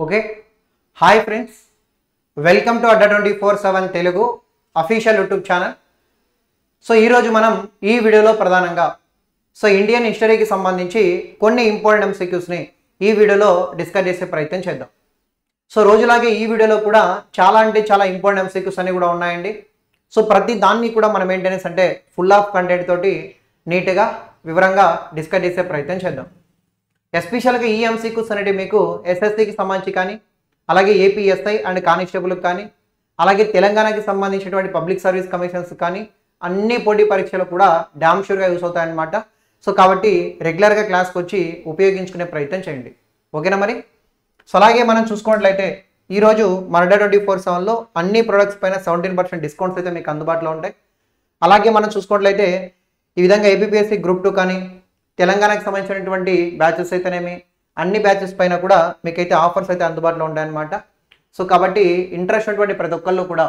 Okay. Hi friends, welcome to Adda 24/7 Telugu official YouTube channel. So ఈరోజు మనం ఈ వీడియోలో ప్రధానంగా ఇండియన్ హిస్టరీకి సంబంధించి కొన్ని ఇంపార్టెంట్ ఎంసీక్యూస్ని ఈ వీడియోలో డిస్కస్ చేసే ప్రయత్నం చేద్దాం. సో రోజులాగే ఈ వీడియోలో కూడా చాలా ఇంపార్టెంట్ ఎంసీక్యూస్ అన్ని కూడా ఉన్నాయండి. సో ప్రతి దాన్ని కూడా మనం మెయింటెనెన్స్ అంటే ఫుల్ ఆఫ్ కంటెంట్ తోటి నీట్గా వివరంగా డిస్కస్ చేసే ప్రయత్నం చేద్దాం. ఎస్పెషల్గా ఈ ఎంసీక్యూస్ అనేవి మీకు ఎస్ఎస్సికి సంబంధించి కానీ, అలాగే ఏపీఎస్ఐ అండ్ కానిస్టేబుల్కి కానీ, అలాగే తెలంగాణకి సంబంధించినటువంటి పబ్లిక్ సర్వీస్ కమిషన్స్ కానీ అన్ని పోటీ పరీక్షలు కూడా డామ్ షూర్గా యూస్ అవుతాయన్నమాట. సో కాబట్టి రెగ్యులర్గా క్లాస్కి వచ్చి ఉపయోగించుకునే ప్రయత్నం చేయండి. ఓకేనా మరి? సో అలాగే మనం చూసుకున్నట్లయితే ఈరోజు మన అడ్డా 24/7లో అన్ని ప్రొడక్ట్స్ పైన 17% డిస్కౌంట్స్ అయితే మీకు అందుబాటులో ఉంటాయి. అలాగే మనం చూసుకున్నట్లయితే ఈ విధంగా ఏపీఎస్సీ గ్రూప్ 2 కానీ, తెలంగాణకు సంబంధించినటువంటి బ్యాచెస్ అయితేనేమి అన్ని బ్యాచెస్ పైన కూడా మీకైతే ఆఫర్స్ అయితే అందుబాటులో ఉంటాయన్నమాట. సో కాబట్టి ఇంట్రెస్ట్ ఉన్నటువంటి ప్రతి ఒక్కళ్ళు కూడా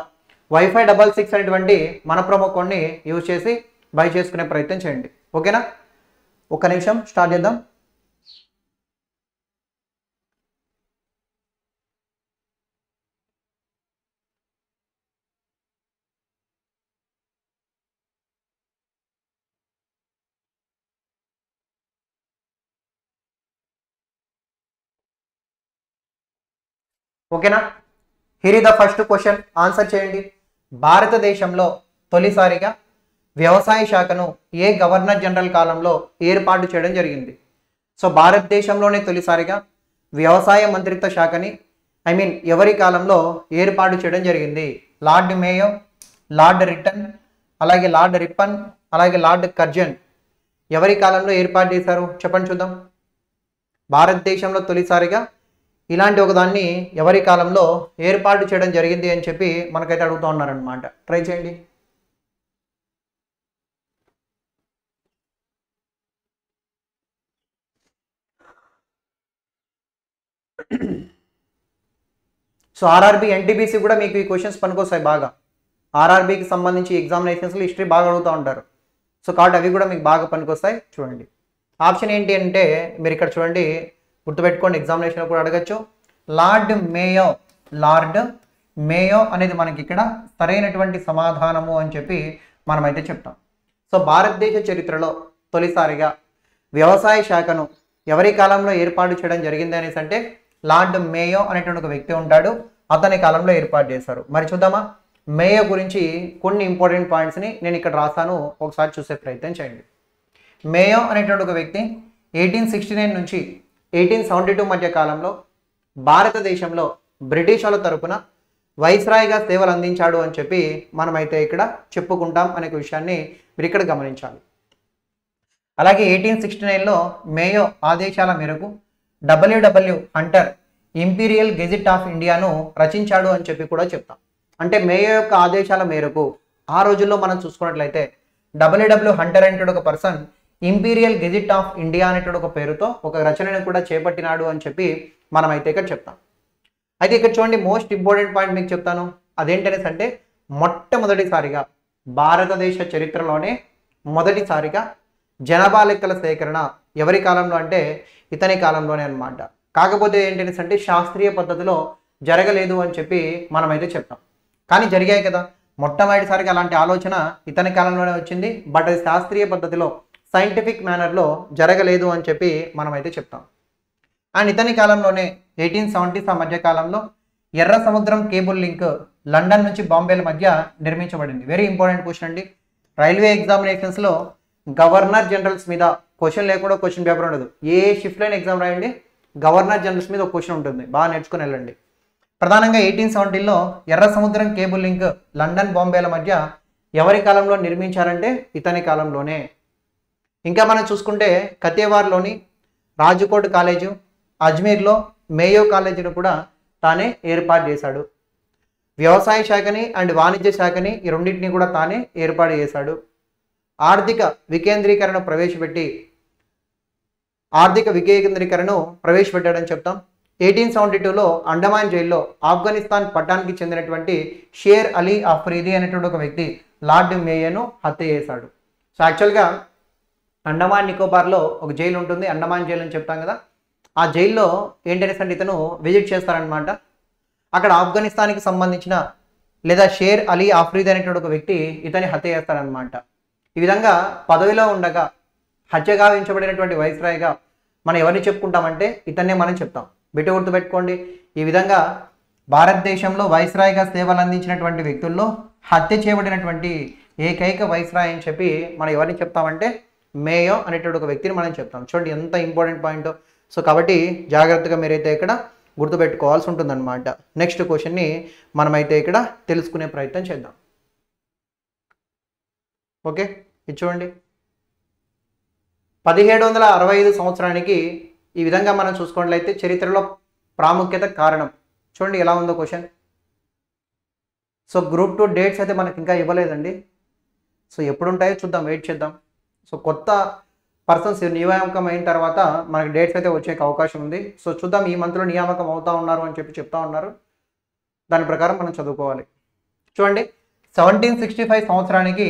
వైఫై 66 అనేటువంటి మన ప్రోమో కోడ్ని యూజ్ చేసి బై చేసుకునే ప్రయత్నం చేయండి. ఓకేనా? ఒక్క నిమిషం స్టార్ట్ చేద్దాం. ఓకేనా? Here is the first question, answer చేయండి. భారతదేశంలో తొలిసారిగా వ్యవసాయ శాఖను ఏ గవర్నర్ జనరల్ కాలంలో ఏర్పాటు చేయడం జరిగింది? సో భారతదేశంలోనే తొలిసారిగా వ్యవసాయ మంత్రిత్వ శాఖని ఎవరి కాలంలో ఏర్పాటు చేయడం జరిగింది? లార్డ్ మేయో, లార్డ్ రిటన్, అలాగే లార్డ్ రిప్పన్, అలాగే లార్డ్ కర్జన్ ఎవరి కాలంలో ఏర్పాటు చేశారు? చెప్పండి చూద్దాం. భారతదేశంలో తొలిసారిగా ఇలాంటి ఒకదాన్ని ఎవరి కాలంలో ఏర్పాటు చేయడం జరిగింది అని చెప్పి మనకైతే అడుగుతూ ఉన్నారనమాట. ట్రై చేయండి. సో ఆర్ఆర్బి ఎన్టీపీసీ కూడా మీకు ఈ క్వశ్చన్స్ పనికొస్తాయి బాగా. ఆర్ఆర్బికి సంబంధించి ఎగ్జామినేషన్స్లో హిస్టరీ బాగా అడుగుతూ ఉంటారు. సో కాబట్టి అవి కూడా మీకు బాగా పనికొస్తాయి. చూడండి ఆప్షన్ ఏంటి అంటే మీరు ఇక్కడ చూడండి, గుర్తుపెట్టుకోండి, ఎగ్జామినేషన్ కూడా అడగచ్చు. లార్డ్ మేయో, లార్డ్ మేయో అనేది మనకి ఇక్కడ సరైనటువంటి సమాధానము అని చెప్పి మనమైతే చెప్తాం. సో భారతదేశ చరిత్రలో తొలిసారిగా వ్యవసాయ శాఖను ఎవరి కాలంలో ఏర్పాటు చేయడం జరిగింది అనేసి అంటే లార్డ్ మేయో అనేటువంటి ఒక వ్యక్తి ఉంటాడు, అతని కాలంలో ఏర్పాటు చేశారు. మరి చూద్దామా, మేయో గురించి కొన్ని ఇంపార్టెంట్ పాయింట్స్ని నేను ఇక్కడ రాశాను, ఒకసారి చూసే ప్రయత్నం చేయండి. మేయో అనేటువంటి ఒక వ్యక్తి 1869 నుంచి 1872 మధ్య కాలంలో భారతదేశంలో బ్రిటిష్ వాళ్ళ తరపున వైస్రాయ్గా సేవలు అందించాడు అని చెప్పి మనమైతే ఇక్కడ చెప్పుకుంటాం అనే విషయాన్ని మీరు ఇక్కడ గమనించాలి. అలాగే 1869లో మేయో ఆదేశాల మేరకు W W Hunter imperial gazette of ఇండియాను రచించాడు అని చెప్పి కూడా చెప్తాం. అంటే మేయో యొక్క ఆదేశాల మేరకు ఆ రోజుల్లో మనం చూసుకున్నట్లయితే డబ్ల్యూడబ్ల్యూ హంటర్ అనేటువంటి ఒక person imperial gazette of India అనేటువంటి ఒక పేరుతో ఒక రచనను కూడా చేపట్టినాడు అని చెప్పి మనమైతే ఇక్కడ చెప్తాం. అయితే ఇక్కడ చూడండి, మోస్ట్ ఇంపార్టెంట్ పాయింట్ మీకు చెప్తాను. అదేంటనేసి అంటే మొట్టమొదటిసారిగా భారతదేశ చరిత్రలోనే మొదటిసారిగా జనాభా లెక్కల సేకరణ ఎవరి కాలంలో అంటే ఇతని కాలంలోనే అనమాట. కాకపోతే ఏంటనేసి అంటే శాస్త్రీయ పద్ధతిలో జరగలేదు అని చెప్పి మనమైతే చెప్తాం. కానీ జరిగాయి కదా, మొట్టమొదటిసారిగా అలాంటి ఆలోచన ఇతని కాలంలోనే వచ్చింది. బట్ అది శాస్త్రీయ పద్ధతిలో సైంటిఫిక్ మేనర్లో జరగలేదు అని చెప్పి మనమైతే చెప్తాం. అండ్ ఇతని కాలంలోనే 1870s మధ్య కాలంలో ఎర్ర సముద్రం కేబుల్ లింక్ లండన్ నుంచి బాంబేల మధ్య నిర్మించబడింది. వెరీ ఇంపార్టెంట్ క్వశ్చన్ అండి. రైల్వే ఎగ్జామినేషన్స్లో గవర్నర్ జనరల్స్ మీద క్వశ్చన్ లేకుండా క్వశ్చన్ పేపర్ ఉండదు. ఏ షిఫ్ట్ లైన్ ఎగ్జామ్ రాయండి, గవర్నర్ జనరల్స్ మీద ఒక క్వశ్చన్ ఉంటుంది, బాగా నేర్చుకుని వెళ్ళండి. ప్రధానంగా 1870లో ఎర్ర సముద్రం కేబుల్ లింక్ లండన్ బాంబేల మధ్య ఎవరి కాలంలో నిర్మించారంటే ఇతని కాలంలోనే. ఇంకా మనం చూసుకుంటే కతేవార్లోని రాజ్కోట్ కాలేజు, అజ్మీర్లో మేయో కాలేజీని కూడా తానే ఏర్పాటు చేశాడు. వ్యవసాయ శాఖని అండ్ వాణిజ్య శాఖని ఈ రెండింటిని కూడా తానే ఏర్పాటు చేశాడు. ఆర్థిక వికేంద్రీకరణను ప్రవేశపెట్టాడని చెప్తాం. 1872లో అండమాన్ జైల్లో ఆఫ్ఘనిస్తాన్ పట్టానికి చెందినటువంటి షేర్ అలీ అఫ్రీది అనేటువంటి ఒక వ్యక్తి లార్డ్ మేయోను హత్య చేశాడు. సో యాక్చువల్గా అండమాన్ నికోబార్లో ఒక జైలు ఉంటుంది, అండమాన్ జైలు అని చెప్తాం కదా. ఆ జైల్లో ఏంటనేసి అంటే ఇతను విజిట్ చేస్తారనమాట. అక్కడ ఆఫ్ఘనిస్తాన్కి సంబంధించిన లేదా షేర్ అలీ ఆఫ్రీద్ అనేటువంటి ఒక వ్యక్తి ఇతన్ని హత్య చేస్తారనమాట. ఈ విధంగా పదవిలో ఉండగా హత్య గావించబడినటువంటి వైస్రాయ్గా మనం ఎవరిని చెప్పుకుంటామంటే ఇతన్నే మనం చెప్తాం. బిట్టు గుర్తుపెట్టుకోండి. ఈ విధంగా భారతదేశంలో వైస్రాయ్గా సేవలు అందించినటువంటి వ్యక్తుల్లో హత్య చేయబడినటువంటి ఏకైక వైస్రాయ్ అని చెప్పి మనం ఎవరిని చెప్తామంటే మేయో అనేటువంటి ఒక వ్యక్తిని మనం చెప్తాం. చూడండి ఎంత ఇంపార్టెంట్ పాయింట్. సో కాబట్టి జాగ్రత్తగా మీరైతే ఇక్కడ గుర్తుపెట్టుకోవాల్సి ఉంటుందన్నమాట. నెక్స్ట్ క్వశ్చన్ని మనమైతే ఇక్కడ తెలుసుకునే ప్రయత్నం చేద్దాం. ఓకే, ఇది చూడండి. 1765 సంవత్సరానికి ఈ విధంగా మనం చూసుకున్నట్లయితే చరిత్రలో ప్రాముఖ్యత కారణం. చూడండి ఎలా ఉందో క్వశ్చన్. సో గ్రూప్ 2 డేట్స్ అయితే మనకి ఇంకా ఇవ్వలేదండి. సో ఎప్పుడు ఉంటాయో చూద్దాం, వెయిట్ చేద్దాం. సో కొత్త పర్సన్స్ నియామకం అయిన తర్వాత మనకి డేట్స్ అయితే వచ్చే అవకాశం ఉంది. సో చూద్దాం, ఈ మంత్లో నియామకం అవుతా ఉన్నారు అని చెప్పి చెప్తా ఉన్నారు. దాని ప్రకారం మనం చదువుకోవాలి. చూడండి, 1765 సంవత్సరానికి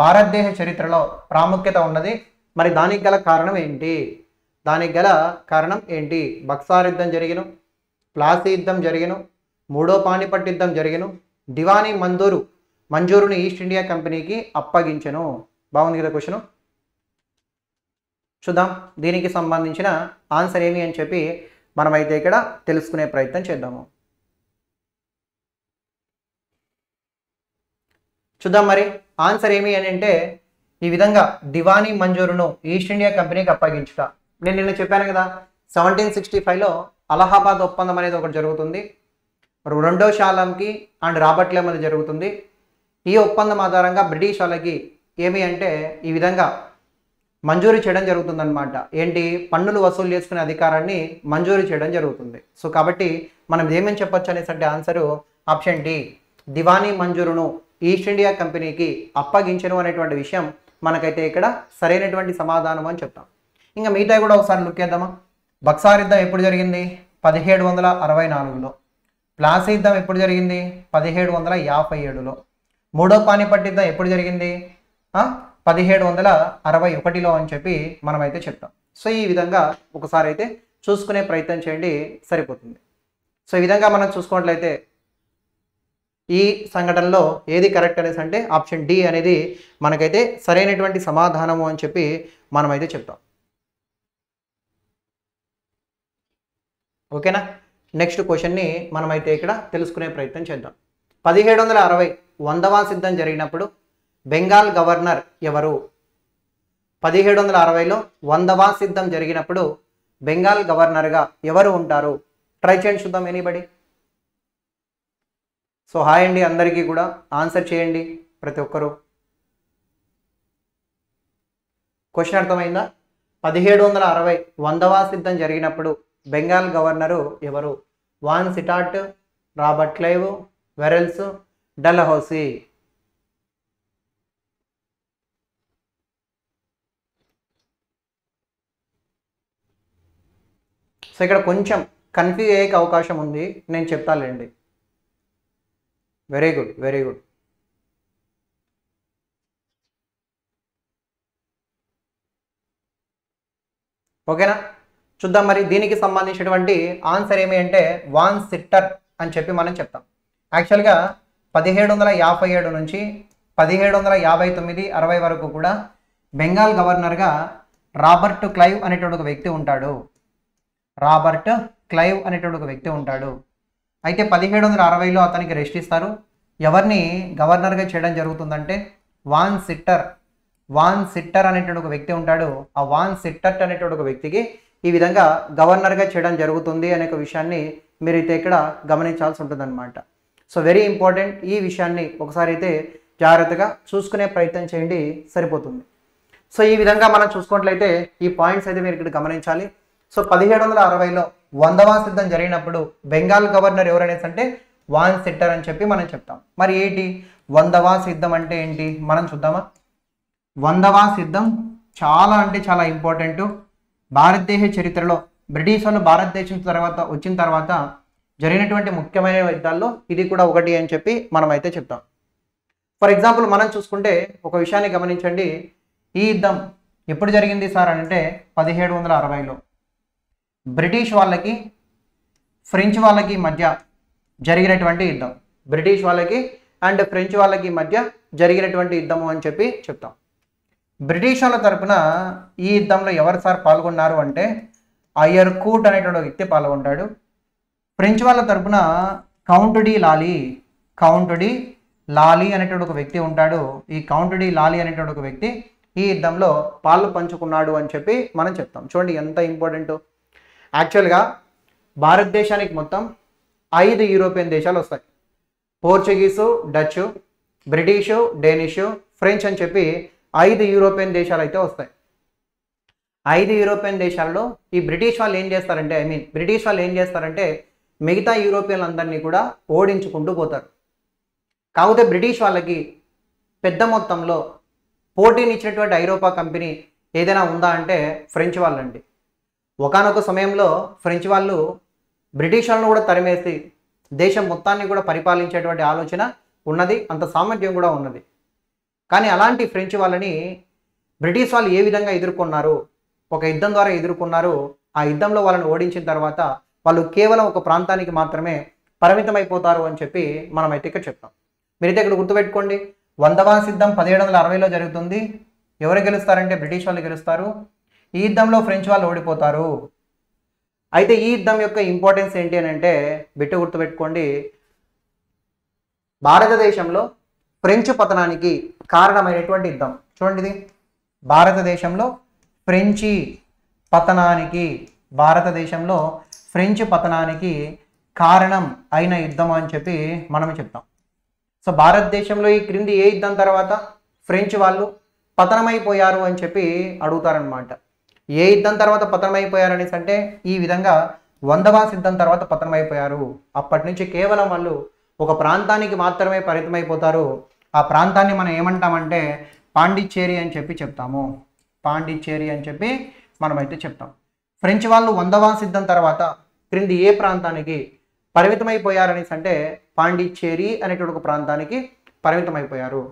భారతదేశ చరిత్రలో ప్రాముఖ్యత ఉన్నది. మరి దానికి గల కారణం ఏంటి? బక్సార్ యుద్ధం జరిగిను, ప్లాసీ యుద్ధం జరిగిను, మూడో పానిపట్ యుద్ధం జరిగిను, దివానీ మంజూరుని ఈస్ట్ ఇండియా కంపెనీకి అప్పగించెను. బాగుంది కదా క్వశ్చన్. చూద్దాం దీనికి సంబంధించిన ఆన్సర్ ఏమి అని చెప్పి మనమైతే ఇక్కడ తెలుసుకునే ప్రయత్నం చేద్దాము. చూద్దాం మరి ఆన్సర్ ఏమి అని అంటే ఈ విధంగా దివానీ మంజూరును ఈస్ట్ ఇండియా కంపెనీకి అప్పగించుట. నేను నిన్న చెప్పాను కదా, 1765లో అలహాబాద్ ఒప్పందం అనేది ఒకటి జరుగుతుంది. రెండో శాలంకి అండ్ రాబర్ట్ క్లైవ్ అనేది జరుగుతుంది. ఈ ఒప్పందం ఆధారంగా బ్రిటిష్ వాళ్ళకి ఏమి అంటే ఈ విధంగా మంజూరు చేయడం జరుగుతుందన్నమాట. ఏంటి? పన్నులు వసూలు చేసుకునే అధికారాన్ని మంజూరు చేయడం జరుగుతుంది. సో కాబట్టి మనం ఏమని చెప్పొచ్చు అనేసి అంటే ఆన్సరు ఆప్షన్ డి, దివానీ మంజూరును ఈస్ట్ ఇండియా కంపెనీకి అప్పగించను అనేటువంటి విషయం మనకైతే ఇక్కడ సరైనటువంటి సమాధానం అని చెప్తాం. ఇంకా మిగతా కూడా ఒకసారి లుక్ చేద్దామా. బక్సార్ యుద్ధం ఎప్పుడు జరిగింది? 1764లో. ప్లాసీ యుద్ధం ఎప్పుడు జరిగింది? 1757లో. మూడో పానిపట్ యుద్ధం ఎప్పుడు జరిగింది? 1761లో అని చెప్పి మనమైతే చెప్తాం. సో ఈ విధంగా ఒకసారి అయితే చూసుకునే ప్రయత్నం చేయండి, సరిపోతుంది. సో ఈ విధంగా మనం చూసుకున్నట్లయితే ఈ సంఘటనలో ఏది కరెక్ట్ అనేసి అంటే ఆప్షన్ డి అనేది మనకైతే సరైనటువంటి సమాధానము అని చెప్పి మనమైతే చెప్తాం. ఓకేనా? నెక్స్ట్ క్వశ్చన్ని మనమైతే ఇక్కడ తెలుసుకునే ప్రయత్నం చేద్దాం. 1760 100వ యుద్ధం జరిగినప్పుడు బెంగాల్ గవర్నర్ ఎవరు? 1760లో 100వ యుద్ధం జరిగినప్పుడు బెంగాల్ గవర్నర్గా ఎవరు ఉంటారు? ట్రై చేయండి చూద్దాం ఎనీబడి. సో హాయ్ అండి అందరికీ కూడా, ఆన్సర్ చేయండి ప్రతి ఒక్కరూ. క్వశ్చన్ అర్థమైందా? 1760 100వ యుద్ధం జరిగినప్పుడు బెంగాల్ గవర్నరు ఎవరు? Vansittart, Robert Clive, Verelst, Dalhousie. So ఇక్కడ కొంచెం కన్ఫ్యూజ్ అయ్యే అవకాశం ఉంది, నేను చెప్తాలేండి. Very good, very good. ఓకేనా? చూద్దాం మరి దీనికి సంబంధించినటువంటి ఆన్సర్ ఏమి అంటే వాన్ సిట్టర్ అని చెప్పి మనం చెప్తాం. యాక్చువల్గా 1757 నుంచి 1759 60 వరకు కూడా బెంగాల్ గవర్నర్గా రాబర్ట్ క్లైవ్ అనేటువంటి ఒక వ్యక్తి ఉంటాడు. అయితే 1760లో అతనికి రెస్ట్ ఇస్తారు. ఎవరిని గవర్నర్గా చేయడం జరుగుతుందంటే వాన్ సిట్టర్ అనేటువంటి ఒక వ్యక్తి ఉంటాడు. ఆ వాన్ సిట్టర్ అనేటువంటి ఒక వ్యక్తికి ఈ విధంగా గవర్నర్గా చేయడం జరుగుతుంది అనే ఒక విషయాన్ని మీరైతే ఇక్కడ గమనించాల్సి ఉంటుందన్నమాట. So very important. ఈ విషయాన్ని ఒకసారి అయితే జాగ్రత్తగా చూసుకునే ప్రయత్నం చేయండి, సరిపోతుంది. సో ఈ విధంగా మనం చూసుకున్నట్లయితే ఈ పాయింట్స్ అయితే మీరు ఇక్కడ గమనించాలి. సో 1760లో 100వ యుద్ధం జరిగినప్పుడు బెంగాల్ గవర్నర్ ఎవరనేసి అంటే వాన్ సిట్టర్ అని చెప్పి మనం చెప్తాం. మరి ఏంటి 100వ యుద్ధం అంటే ఏంటి మనం చూద్దామా. 100వ యుద్ధం చాలా అంటే చాలా ఇంపార్టెంట్. భారతదేశ చరిత్రలో బ్రిటిష్ వాళ్ళు భారతదేశం వచ్చిన తర్వాత జరిగినటువంటి ముఖ్యమైన యుద్ధాల్లో ఇది కూడా ఒకటి అని చెప్పి మనం అయితే చెప్తాం. ఫర్ ఎగ్జాంపుల్ మనం చూసుకుంటే ఒక విషయాన్ని గమనించండి. ఈ యుద్ధం ఎప్పుడు జరిగింది సార్ అంటే 1760లో. బ్రిటిష్ వాళ్ళకి ఫ్రెంచ్ వాళ్ళకి మధ్య జరిగినటువంటి యుద్ధం. బ్రిటిష్ వాళ్ళకి అండ్ ఫ్రెంచ్ వాళ్ళకి మధ్య జరిగినటువంటి యుద్ధము అని చెప్పి చెప్తాం. బ్రిటిష్ వాళ్ళ తరపున ఈ యుద్ధంలో ఎవరు సార్ పాల్గొన్నారు అంటే అయర్కూట్ అనేటువంటి వ్యక్తి పాల్గొంటాడు. ఫ్రెంచ్ వాళ్ళ తరపున కౌంట్ డి లాలీ అనేటువంటి ఒక వ్యక్తి ఉంటాడు. ఈ కౌంట్ డి లాలీ అనేటువంటి ఒక వ్యక్తి ఈ యుద్ధంలో పాలు పంచుకున్నాడు అని చెప్పి మనం చెప్తాం. చూడండి ఎంత ఇంపార్టెంట్. యాక్చువల్గా భారతదేశానికి మొత్తం 5 యూరోపియన్ దేశాలు వస్తాయి. పోర్చుగీసు, డచ్, బ్రిటిషు, డేనిషు, ఫ్రెంచ్ అని చెప్పి 5 యూరోపియన్ దేశాలు అయితే వస్తాయి. 5 యూరోపియన్ దేశాల్లో ఈ బ్రిటిష్ వాళ్ళు ఏం చేస్తారంటే మిగతా యూరోపియన్లందరినీ కూడా ఓడించుకుంటూ పోతారు. కాకపోతే బ్రిటిష్ వాళ్ళకి పెద్ద మొత్తంలో పోటీనిచ్చినటువంటి ఐరోపా కంపెనీ ఏదైనా ఉందా అంటే ఫ్రెంచ్ వాళ్ళండి. ఒకానొక సమయంలో ఫ్రెంచ్ వాళ్ళు బ్రిటిష్ వాళ్ళను కూడా తరిమేసి దేశం మొత్తాన్ని కూడా పరిపాలించేటువంటి ఆలోచన ఉన్నది, అంత సామర్థ్యం కూడా ఉన్నది. కానీ అలాంటి ఫ్రెంచ్ వాళ్ళని బ్రిటిష్ వాళ్ళు ఏ విధంగా ఎదుర్కొన్నారు, ఒక యుద్ధం ద్వారా ఎదుర్కొన్నారు. ఆ యుద్ధంలో వాళ్ళని ఓడించిన తర్వాత వాళ్ళు కేవలం ఒక ప్రాంతానికి మాత్రమే పరిమితమైపోతారు అని చెప్పి మనమైతే ఇక్కడ చెప్తాం. మీరైతే ఇక్కడ గుర్తుపెట్టుకోండి, 100వ యుద్ధం 1760లో జరుగుతుంది. ఎవరు గెలుస్తారంటే బ్రిటిష్ వాళ్ళు గెలుస్తారు. ఈ యుద్ధంలో ఫ్రెంచ్ వాళ్ళు ఓడిపోతారు. అయితే ఈ యుద్ధం యొక్క ఇంపార్టెన్స్ ఏంటి అని అంటే బిట్టు గుర్తుపెట్టుకోండి, భారతదేశంలో ఫ్రెంచ్ పతనానికి కారణమైనటువంటి యుద్ధం. చూడండి, ఇది భారతదేశంలో ఫ్రెంచ్ పతనానికి కారణం అయిన యుద్ధం అని చెప్పి మనం చెప్తాం. సో భారతదేశంలో ఈ క్రింది ఏ యుద్ధం తర్వాత ఫ్రెంచ్ వాళ్ళు పతనమైపోయారు అని చెప్పి అడుగుతారనమాట. ఏ యుద్ధం తర్వాత పతనమైపోయారు అనేసి అంటే ఈ విధంగా 100వ యుద్ధం తర్వాత పతనమైపోయారు. అప్పటి నుంచి కేవలం వాళ్ళు ఒక ప్రాంతానికి మాత్రమే పరిమితమైపోతారు. ఆ ప్రాంతాన్ని మనం ఏమంటామంటే పాండిచ్చేరి అని చెప్పి చెప్తాము. పాండిచ్చేరి అని చెప్పి మనమైతే చెప్తాం. ఫ్రెంచ్ వాళ్ళు 100వ యుద్ధం తర్వాత క్రింది ఏ ప్రాంతానికి పరిమితమైపోయారనేసి అంటే పాండిచ్చేరి అనేటువంటి ఒక ప్రాంతానికి పరిమితమైపోయారు.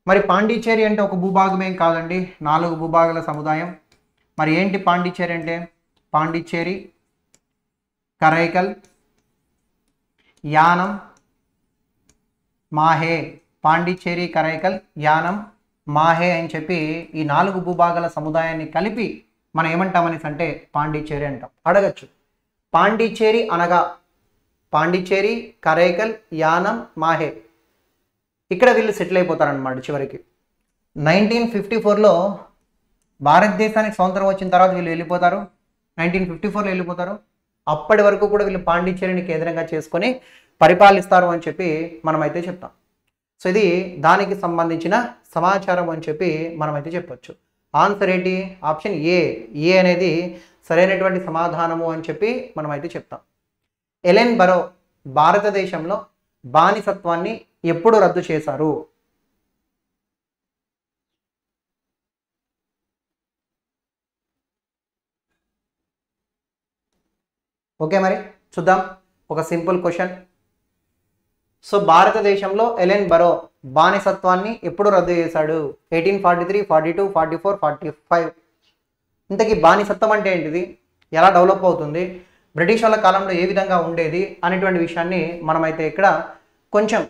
మరి పాండిచ్చేరి అంటే ఒక భూభాగమేం కాదండి, 4 భూభాగాల సముదాయం. మరి ఏంటి పాండిచ్చేరి అంటే? పాండిచ్చేరి, కరైకల్, యానం, మాహే. పాండిచ్చేరి, కరైకల్, యానం, మాహే అని చెప్పి ఈ 4 భూభాగాల సముదాయాన్ని కలిపి మనం ఏమంటామనేసి అంటే పాండిచ్చేరి అంటాం. అడగచ్చు, పాండిచ్చేరి అనగా పాండిచ్చేరి, కరైకల్, యానం, మాహే ఇక్కడ వీళ్ళు సెటిల్ అయిపోతారనమాట. చివరికి 1954లో భారతదేశానికి స్వతంత్రం వచ్చిన తర్వాత వీళ్ళు వెళ్ళిపోతారు. 1954లో వెళ్ళిపోతారు. అప్పటి వరకు కూడా వీళ్ళు పాండిచ్చేరిని కేంద్రంగా చేసుకొని పరిపాలిస్తారు అని చెప్పి మనమైతే చెప్తాం. సో ఇది దానికి సంబంధించిన సమాచారం అని చెప్పి మనమైతే చెప్పొచ్చు. ఆన్సర్ ఏంటి? ఆప్షన్ ఏ అనేది సరైనటువంటి సమాధానము అని చెప్పి మనమైతే చెప్తాం. ఎలెన్ బరో భారతదేశంలో బానిసత్వాన్ని ఎప్పుడు రద్దు చేశారు? ఓకే, మరి చూద్దాం ఒక సింపుల్ క్వశ్చన్. సో భారతదేశంలో ఎలెన్ బరో బానిసత్వాన్ని ఎప్పుడు రద్దు చేశాడు? 1843, 42, 44, 45. ఇంతకీ బానిసత్వం అంటే ఏంటిది, ఎలా డెవలప్ అవుతుంది, బ్రిటిష్ వాళ్ళ కాలంలో ఏ విధంగా ఉండేది అనేటువంటి విషయాన్ని మనమైతే ఇక్కడ కొంచెం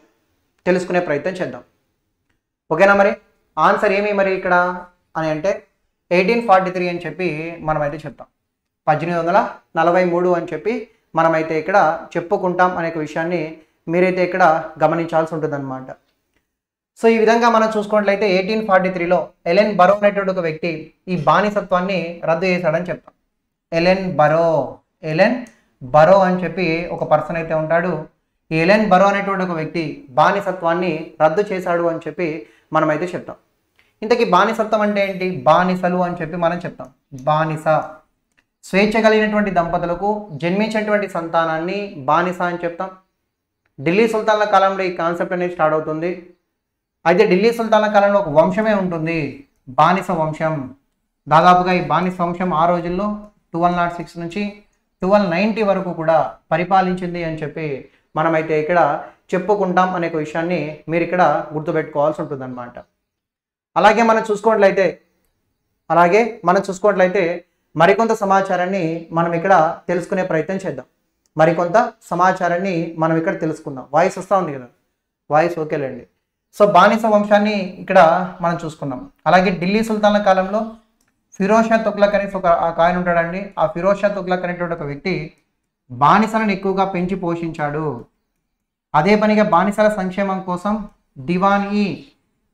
తెలుసుకునే ప్రయత్నం చేద్దాం. ఓకేనా? మరి ఆన్సర్ ఏమి మరి ఇక్కడ అని అంటే 1843 అని చెప్పి మనమైతే చెప్తాం. 1843 అని చెప్పి మనమైతే ఇక్కడ చెప్పుకుంటాం అనే విషయాన్ని మీరైతే ఇక్కడ గమనించాల్సి ఉంటుందన్నమాట. సో ఈ విధంగా మనం చూసుకున్నట్లయితే 1843లో ఎలెన్ బరో అనేటువంటి ఒక వ్యక్తి ఈ బానిసత్వాన్ని రద్దు చేశాడని చెప్తాం. ఎలెన్ బరో అని చెప్పి ఒక పర్సన్ అయితే ఉంటాడు. ఈ ఎలెన్ బరో అనేటువంటి ఒక వ్యక్తి బానిసత్వాన్ని రద్దు చేశాడు అని చెప్పి మనమైతే చెప్తాం. ఇంతకీ బానిసత్వం అంటే ఏంటి? బానిసలు అని చెప్పి మనం చెప్తాం. బానిస స్వేచ్ఛ కలిగినటువంటి దంపతులకు జన్మించినటువంటి సంతానాన్ని బానిస అని చెప్తాం. ఢిల్లీ సుల్తాన్ల కాలంలో ఈ కాన్సెప్ట్ అనేది స్టార్ట్ అవుతుంది. అయితే ఢిల్లీ సుల్తాన్ల కాలంలో ఒక వంశమే ఉంటుంది, బానిస వంశం. దాదాపుగా ఈ బానిస వంశం ఆ రోజుల్లో 1206 నుంచి 1290 వరకు కూడా పరిపాలించింది అని చెప్పి మనమైతే ఇక్కడ చెప్పుకుంటాం అనే విషయాన్ని మీరు ఇక్కడ గుర్తుపెట్టుకోవాల్సి ఉంటుందన్నమాట. అలాగే మనం చూసుకున్నట్లయితే మరికొంత సమాచారాన్ని మనం ఇక్కడ తెలుసుకునే ప్రయత్నం చేద్దాం. మరికొంత సమాచారాన్ని మనం ఇక్కడ తెలుసుకుందాం. వాయిస్ వస్తూ ఉంది కదా, వాయిస్ ఓకేలేండి. సో బానిస వంశాన్ని ఇక్కడ మనం చూసుకున్నాం. అలాగే ఢిల్లీ సుల్తాన్ల కాలంలో ఫిరోజ్ షా తుగ్లక్ అనేసి ఒక ఆయన ఉంటాడండి. ఆ ఫిరోజ్ షా తుగ్లక్ అనేటువంటి ఒక వ్యక్తి బానిసలను ఎక్కువగా పెంచి పోషించాడు. అదే పనిగా బానిసల సంక్షేమం కోసం దివాన్ ఈ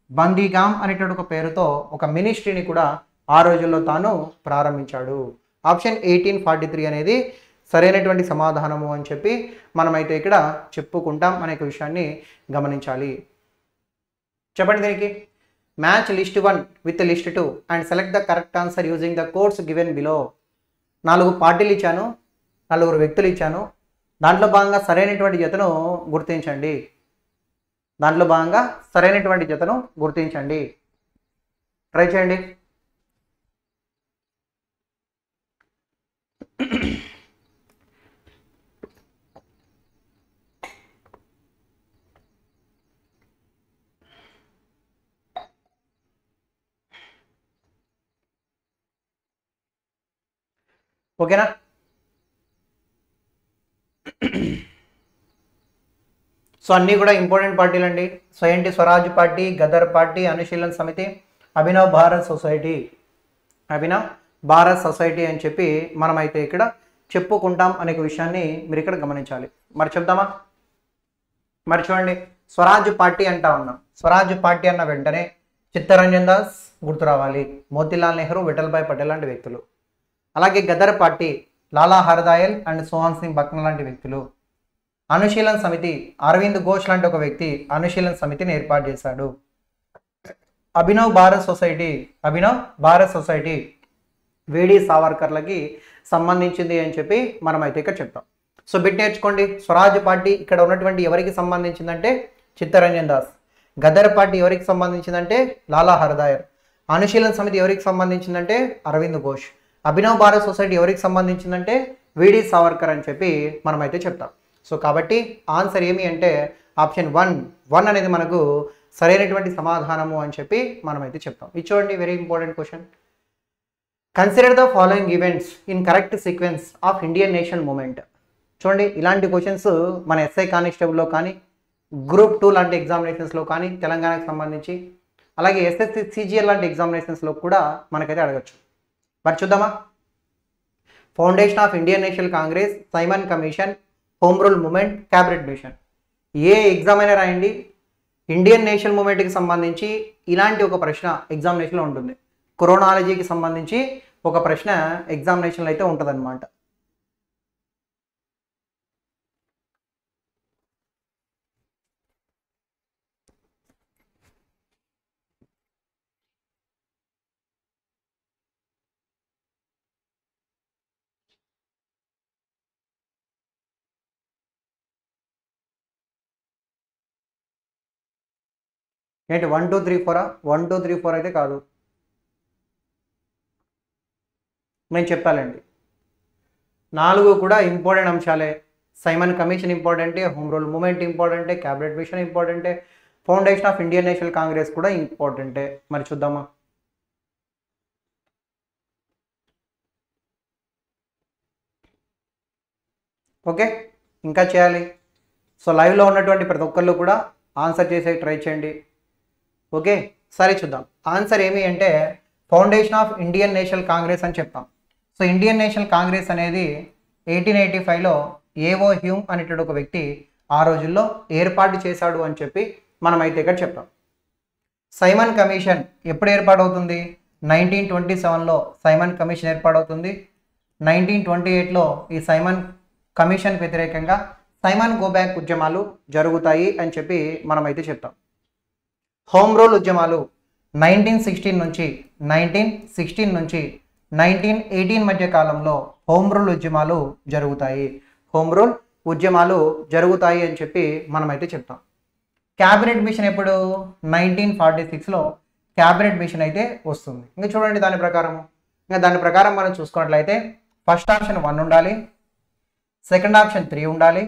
బందీగామ్ అనేటువంటి ఒక పేరుతో ఒక మినిస్ట్రీని కూడా ఆ రోజుల్లో తాను ప్రారంభించాడు. ఆప్షన్ 1843 అనేది సరైనటువంటి సమాధానము అని చెప్పి మనమైతే ఇక్కడ చెప్పుకుంటాం అనే విషయాన్ని గమనించాలి. చెప్పండి దీనికి. Match list 1 with list 2 and select the correct answer using the codes given below. 4 పార్టీలు ఇచ్చాను, 4 వ్యక్తులు ఇచ్చాను. దాంట్లో భాగంగా సరైనటువంటి జతను గుర్తించండి. దాంట్లో భాగంగా సరైనటువంటి జతను గుర్తించండి. ట్రై చేయండి. ఓకేనా? సో అన్నీ కూడా ఇంపార్టెంట్ పార్టీలు అండి. సో ఏంటి? స్వరాజ్ పార్టీ, గదర్ పార్టీ, అనుశీలన్ సమితి, అభినవ్ భారత్ సొసైటీ, అభినవ్ భారత్ సొసైటీ అని చెప్పి మనమైతే ఇక్కడ చెప్పుకుంటాం అనే విషయాన్ని మీరు ఇక్కడ గమనించాలి. మరి చెప్దామా? మరి చూడండి, స్వరాజ్ పార్టీ అంటా ఉన్నాం. స్వరాజ్ పార్టీ అన్న వెంటనే చిత్తరంజన్ దాస్ గుర్తు రావాలి, మోతీలాల్ నెహ్రూ, విఠల్భాయ్ పటేల్ లాంటి వ్యక్తులు. అలాగే గదర్ పార్టీ లాలా హర్దయాల్ అండ్ సోహన్ సింగ్ బక్నా లాంటి వ్యక్తులు. అనుశీలన్ సమితి అరవింద్ ఘోష్ లాంటి ఒక వ్యక్తి అనుశీలన్ సమితిని ఏర్పాటు చేశాడు. అభినవ్ భారత్ సొసైటీ వేడి సావర్కర్లకి సంబంధించింది అని చెప్పి మనమైతే ఇక్కడ చెప్తాం. సో బిట్ నేర్చుకోండి. స్వరాజ్ పార్టీ ఇక్కడ ఉన్నటువంటి ఎవరికి సంబంధించిందంటే చిత్తరంజన్ దాస్. గదర్ పార్టీ ఎవరికి సంబంధించిందంటే లాలా హర్దయాల్. అనుశీలన్ సమితి ఎవరికి సంబంధించిందంటే అరవింద్ ఘోష్. అభినవ్ భారత్ సొసైటీ ఎవరికి సంబంధించిందంటే విడి సావర్కర్ అని చెప్పి మనమైతే చెప్తాం. సో కాబట్టి ఆన్సర్ ఏమి అంటే ఆప్షన్ 1 అనేది మనకు సరైనటువంటి సమాధానము అని చెప్పి మనమైతే చెప్తాం. ఇది చూడండి, very important question. Consider the following events in correct sequence of Indian nation movement. చూడండి, ఇలాంటి క్వశ్చన్స్ మన ఎస్ఐ కానిస్టేబుల్లో కానీ, గ్రూప్ 2 లాంటి ఎగ్జామినేషన్స్లో కానీ తెలంగాణకు సంబంధించి, అలాగే ఎస్ఎస్సి సిజిఎల్ లాంటి ఎగ్జామినేషన్స్లో కూడా మనకైతే అడగచ్చు. మరి చూద్దామా? Foundation of Indian national Congress, Simon commission, home rule moment, cabinet machine. A exam అయినా రాయండి, ఇండియన్ నేషనల్ మూమెంట్కి సంబంధించి ఇలాంటి ఒక ప్రశ్న ఎగ్జామినేషన్లో ఉంటుంది. క్రోనాలజీకి సంబంధించి ఒక ప్రశ్న ఎగ్జామినేషన్లో అయితే ఉంటుందన్నమాట. ఏంటి 1 2 3 4 1 2 3 4 అయితే కాదు, నేను చెప్పాలండి. 4 కూడా ఇంపార్టెంట్ అంశాలే. సైమన్ కమిషన్ ఇంపార్టెంటే, హోమ్ రూల్ మూమెంట్ ఇంపార్టెంటే, క్యాబినెట్ మిషన్ ఇంపార్టెంటే, foundation of Indian national Congress కూడా ఇంపార్టెంటే. మరి చూద్దామా? ఓకే, ఇంకా చేయాలి. సో లైవ్లో ఉన్నటువంటి ప్రతి ఒక్కళ్ళు కూడా ఆన్సర్ చేసే ట్రై చేయండి. ఓకే, సరే చూద్దాం. ఆన్సర్ ఏమి అంటే foundation of Indian national Congress అని చెప్తాం. సో ఇండియన్ నేషనల్ కాంగ్రెస్ అనేది 1885లో ఏవో హ్యూమ్ అనేటువంటి ఒక వ్యక్తి ఆ రోజుల్లో ఏర్పాటు చేశాడు అని చెప్పి మనమైతే ఇక్కడ చెప్తాం. సైమన్ కమిషన్ ఎప్పుడు ఏర్పాటవుతుంది? 1927లో సైమన్ కమిషన్ ఏర్పాటవుతుంది. 1928లో ఈ సైమన్ కమిషన్ వ్యతిరేకంగా సైమన్ గో బ్యాక్ ఉద్యమాలు జరుగుతాయి అని చెప్పి మనమైతే చెప్తాం. హోమ్ రూల్ ఉద్యమాలు 1916 నుంచి 1918 మధ్య కాలంలో హోమ్ రూల్ ఉద్యమాలు జరుగుతాయి. హోమ్ రూల్ ఉద్యమాలు జరుగుతాయి అని చెప్పి మనమైతే చెప్తాం. క్యాబినెట్ మిషన్ ఎప్పుడు? 1946లో క్యాబినెట్ మిషన్ అయితే వస్తుంది. ఇంకా చూడండి దాని ప్రకారం మనం చూసుకున్నట్లయితే ఫస్ట్ ఆప్షన్ 1 ఉండాలి, సెకండ్ ఆప్షన్ 3 ఉండాలి,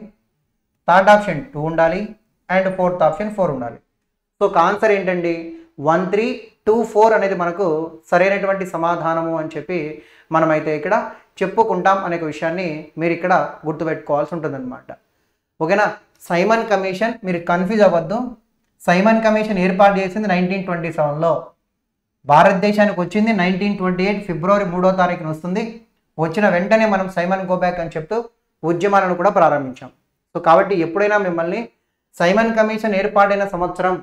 థర్డ్ ఆప్షన్ 2 ఉండాలి, అండ్ ఫోర్త్ ఆప్షన్ 4 ఉండాలి. సో ఆన్సర్ ఏంటండి? 1324 అనేది మనకు సరైనటువంటి సమాధానము అని చెప్పి మనమైతే ఇక్కడ చెప్పుకుంటాం అనే విషయాన్ని మీరు ఇక్కడ గుర్తుపెట్టుకోవాల్సి ఉంటుందన్నమాట. ఓకేనా. సైమన్ కమిషన్, మీరు కన్ఫ్యూజ్ అవ్వద్దు. సైమన్ కమిషన్ ఏర్పాటు చేసింది 1927లో, భారతదేశానికి వచ్చింది 1928 ఫిబ్రవరి 3వ తారీఖున వస్తుంది. వచ్చిన వెంటనే మనం సైమన్ గో బ్యాక్ అని చెప్తూ ఉద్యమాలను కూడా ప్రారంభించాం. సో కాబట్టి ఎప్పుడైనా మిమ్మల్ని సైమన్ కమిషన్ ఏర్పాటైన సంవత్సరం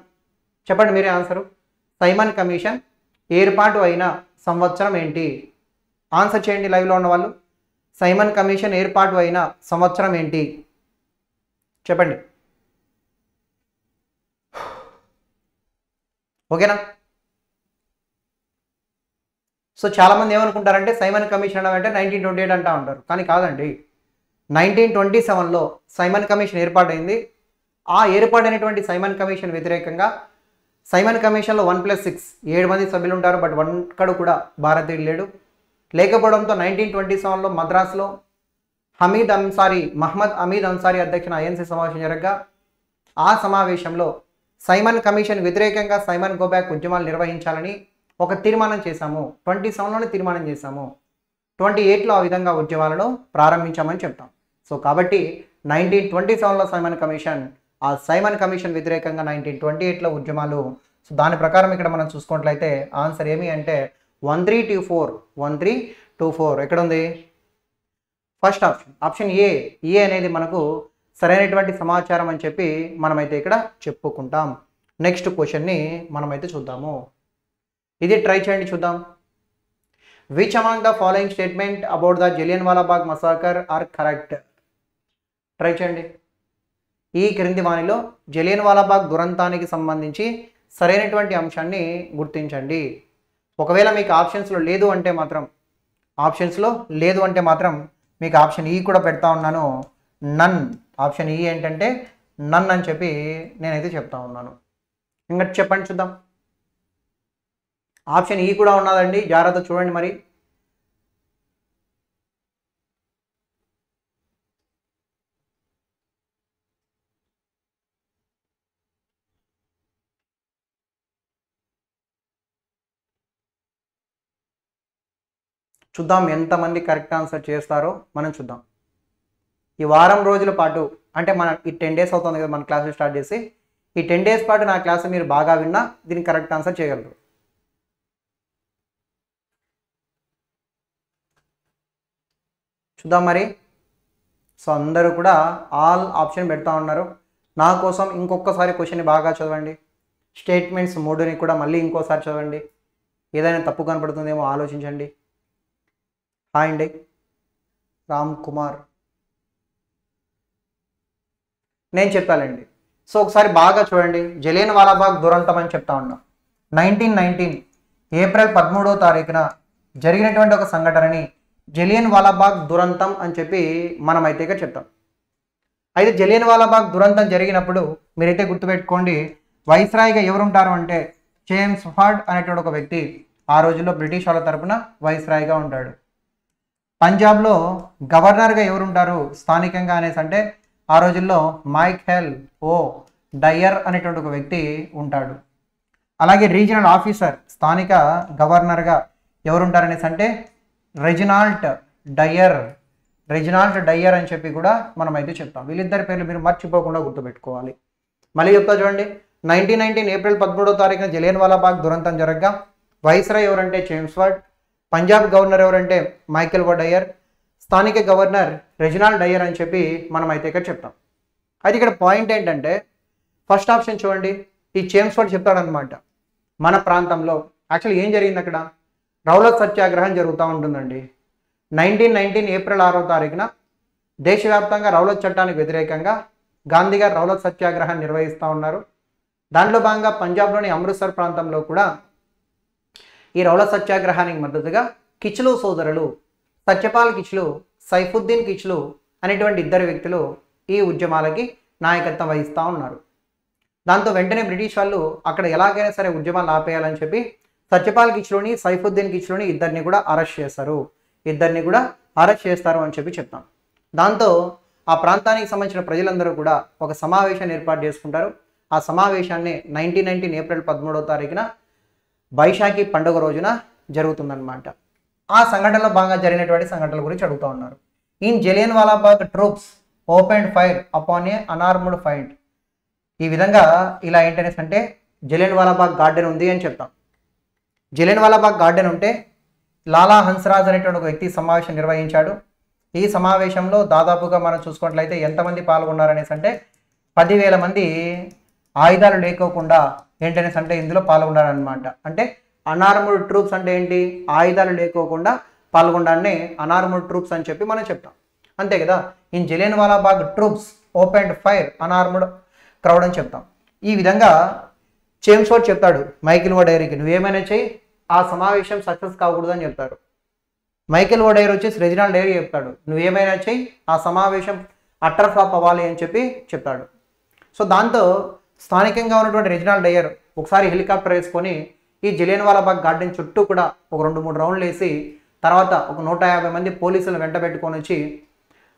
చెప్పండి, మీరే ఆన్సరు. సైమన్ కమిషన్ ఏర్పాటు అయిన సంవత్సరం ఏంటి? ఆన్సర్ చేయండి లైవ్లో ఉన్న వాళ్ళు. సైమన్ కమిషన్ ఏర్పాటు అయిన సంవత్సరం ఏంటి చెప్పండి. ఓకేనా. సో చాలామంది ఏమనుకుంటారంటే సైమన్ కమిషన్ అంటే 1928 అంటా ఉంటారు, కానీ కాదండి. 1927లో సైమన్ కమిషన్ ఏర్పాటైంది. ఆ ఏర్పాటైనటువంటి సైమన్ కమిషన్ వ్యతిరేకంగా సైమన్ కమిషన్లో 1+6 7 మంది సభ్యులు ఉంటారు, బట్ ఒక్కడు కూడా భారతీయుడు లేడు. లేకపోవడంతో 1927లో మద్రాసులో మహమ్మద్ హమీద్ అన్సారీ అధ్యక్షన ఐఎన్సీ సమావేశం జరగగా ఆ సమావేశంలో సైమన్ కమిషన్ వ్యతిరేకంగా సైమన్ గో బ్యాక్ ఉద్యమాలు నిర్వహించాలని ఒక తీర్మానం చేశాము. 27లోనే తీర్మానం చేశాము, 28లో ఆ విధంగా ఉద్యమాలను ప్రారంభించామని చెప్తాం. సో కాబట్టి 1927లో సైమన్ కమిషన్, ఆ సైమన్ కమిషన్ వ్యతిరేకంగా 1928లో ఉద్యమాలు. సో దాని ప్రకారం ఇక్కడ మనం చూసుకున్నట్లయితే ఆన్సర్ ఏమి అంటే 1324 ఎక్కడ ఉంది? ఫస్ట్ ఆప్షన్ ఏ అనేది మనకు సరైనటువంటి సమాచారం అని చెప్పి మనమైతే ఇక్కడ చెప్పుకుంటాం. నెక్స్ట్ క్వశ్చన్ని మనమైతే చూద్దాము. ఇది ట్రై చేయండి, చూద్దాం. Which among the following statement about the Jallianwala Bagh massacre are correct? Try చేయండి. ఈ క్రింది వానిలో జలియన్వాలా బాగ్ దురంతానికి సంబంధించి సరైనటువంటి అంశాన్ని గుర్తించండి. ఒకవేళ మీకు ఆప్షన్స్లో లేదు అంటే మాత్రం మీకు ఆప్షన్ ఈ కూడా పెడతా ఉన్నాను, నన్. ఆప్షన్ ఈ ఏంటంటే నన్ అని చెప్పి నేనైతే చెప్తా ఉన్నాను. ఇంకా చెప్పండి చూద్దాం. ఆప్షన్ ఈ కూడా ఉన్నదండి, జాగ్రత్త చూడండి. మరి చూద్దాం ఎంతమంది కరెక్ట్ ఆన్సర్ చేస్తారో మనం చూద్దాం. ఈ వారం రోజుల పాటు అంటే ఈ 10 days అవుతుంది కదా మన క్లాసులు స్టార్ట్ చేసి, ఈ 10 days పాటు నా క్లాసు మీరు బాగా విన్నా దీనికి కరెక్ట్ ఆన్సర్ చేయగలరు. చూద్దాం మరి. సో అందరూ కూడా ఆల్ ఆప్షన్ పెడతా ఉన్నారు. నా కోసం ఇంకొకసారి క్వశ్చన్ని బాగా చదవండి. స్టేట్మెంట్స్ 3ని కూడా మళ్ళీ ఇంకోసారి చదవండి. ఏదైనా తప్పు కనపడుతుందేమో ఆలోచించండి. హాయ్ అండి రామ్ కుమార్, నేను చెప్పాలండి. సో ఒకసారి బాగా చూడండి. జలియన్వాలా బాగ్ దురంతం అని చెప్తా ఉన్నా. 1919 ఏప్రిల్ 13వ తారీఖున జరిగినటువంటి ఒక సంఘటనని జలియన్వాలా బాగ్ దురంతం అని చెప్పి మనమైతే ఇక్కడ చెప్తాం. అయితే జలియన్వాలా బాగ్ దురంతం జరిగినప్పుడు మీరైతే గుర్తుపెట్టుకోండి, వైస్రాయ్గా ఎవరుంటారు అంటే చేమ్స్ఫర్డ్ అనేటువంటి ఒక వ్యక్తి ఆ రోజుల్లో బ్రిటిష్ వాళ్ళ తరపున వైస్రాయ్గా ఉంటాడు. పంజాబ్లో గవర్నర్గా ఎవరుంటారు స్థానికంగా అనేసి అంటే ఆ రోజుల్లో మైఖేల్ ఓ డయర్ అనేటువంటి ఒక వ్యక్తి ఉంటాడు. అలాగే రీజనల్ ఆఫీసర్ స్థానిక గవర్నర్గా ఎవరుంటారనేసి అంటే రెజినాల్డ్ డయర్ అని చెప్పి కూడా మనం అయితే చెప్తాం. వీళ్ళిద్దరి పేర్లు మీరు మర్చిపోకుండా గుర్తుపెట్టుకోవాలి. మళ్ళీ చెప్తా చూడండి. 1919 ఏప్రిల్ 13వ తారీఖున జలియన్వాలా బాగ్ దురంతం జరగగా వైస్రాయ్ ఎవరంటే చేమ్స్ఫర్డ్, పంజాబ్ గవర్నర్ ఎవరంటే మైకేల్ ఓ డయర్, స్థానిక గవర్నర్ రెజినాల్డ్ డయర్ అని చెప్పి మనం అయితే ఇక్కడ చెప్తాం. అయితే ఇక్కడ పాయింట్ ఏంటంటే ఫస్ట్ ఆప్షన్ చూడండి. ఈ చేమ్స్ఫర్డ్ చెప్తాడనమాట, మన ప్రాంతంలో యాక్చువల్లీ ఏం జరిగింది అక్కడ రౌలత్ సత్యాగ్రహం జరుగుతూ ఉంటుందండి. 1919 ఏప్రిల్ 6వ తారీఖున దేశవ్యాప్తంగా రౌలత్ చట్టానికి వ్యతిరేకంగా గాంధీ గారు రౌలత్ సత్యాగ్రహాన్ని నిర్వహిస్తూ ఉన్నారు. దాంట్లో భాగంగా పంజాబ్లోని అమృత్సర్ ప్రాంతంలో కూడా ఈ రౌలత్ సత్యాగ్రహానికి మద్దతుగా కిచ్లు సోదరులు సత్యపాల్ కిచ్లు, సైఫుద్దీన్ కిచ్లు అనేటువంటి ఇద్దరు వ్యక్తులు ఈ ఉద్యమాలకి నాయకత్వం వహిస్తూ ఉన్నారు. దాంతో వెంటనే బ్రిటిష్ వాళ్ళు అక్కడ ఎలాగైనా సరే ఉద్యమాలు ఆపేయాలని చెప్పి సత్యపాల్ కిచ్లుని, సైఫుద్దీన్ కిచ్లుని ఇద్దరిని కూడా అరెస్ట్ చేస్తారు అని చెప్పి చెప్తాం. దాంతో ఆ ప్రాంతానికి సంబంధించిన ప్రజలందరూ కూడా ఒక సమావేశాన్ని ఏర్పాటు చేసుకుంటారు. ఆ సమావేశాన్ని 1919 ఏప్రిల్ 13వ తారీఖున బైశాఖి పండుగ రోజున జరుగుతుందన్నమాట. ఆ సంఘటనలో భాగంగా జరిగినటువంటి సంఘటనల గురించి అడుగుతూ ఉన్నారు. In Jallianwala Bagh troops open fire upon a unarmed fight. ఈ విధంగా ఇలా ఏంటనేసి అంటే జలియన్ వాలాబాగ్ గార్డెన్ ఉంది అని చెప్తాం. జలియన్ వాలాబాగ్ గార్డెన్ ఉంటే లాలా హన్స్రాజ్ అనేటువంటి ఒక వ్యక్తి సమావేశం నిర్వహించాడు. ఈ సమావేశంలో దాదాపుగా మనం చూసుకున్నట్లయితే ఎంతమంది పాల్గొన్నారనేసి అంటే 10,000 మంది ఆయుధాలు లేకోకుండా ఏంటనేసి అంటే ఇందులో పాల్గొన్నారనమాట. అంటే అనార్మ్డ్ ట్రూప్స్ అంటే ఏంటి, ఆయుధాలు లేకోకుండా పాల్గొనడాన్ని అనార్మ్డ్ ట్రూప్స్ అని చెప్పి మనం చెప్తాం, అంతే కదా. In Jallianwala Bagh troops opened fire unarmed crowd అని చెప్తాం. ఈ విధంగా చేమ్స్ఫోర్డ్ చెప్తాడు మైకేల్ ఓ డైరీకి, నువ్వేమైనా చెయ్యి, ఆ సమావేశం సక్సెస్ కాకూడదు అని చెప్తారు. మైకేల్ ఓ డైరీ వచ్చేసి రెజినాల్డ్ డైరీ చెప్తాడు, నువ్వేమైనా చెయ్యి, ఆ సమావేశం అట్టర్ ఫ్లాప్ అవ్వాలి అని చెప్పి చెప్తాడు. సో దాంతో స్థానికంగా ఉన్నటువంటి రెజినాల్డ్ డయర్ ఒకసారి హెలికాప్టర్ వేసుకొని ఈ జలియన్ వాలాబాగ్ గార్డెన్ చుట్టూ కూడా ఒక 2-3 రౌండ్లు వేసి తర్వాత ఒక 150 మంది పోలీసులను వెంట పెట్టుకొని వచ్చి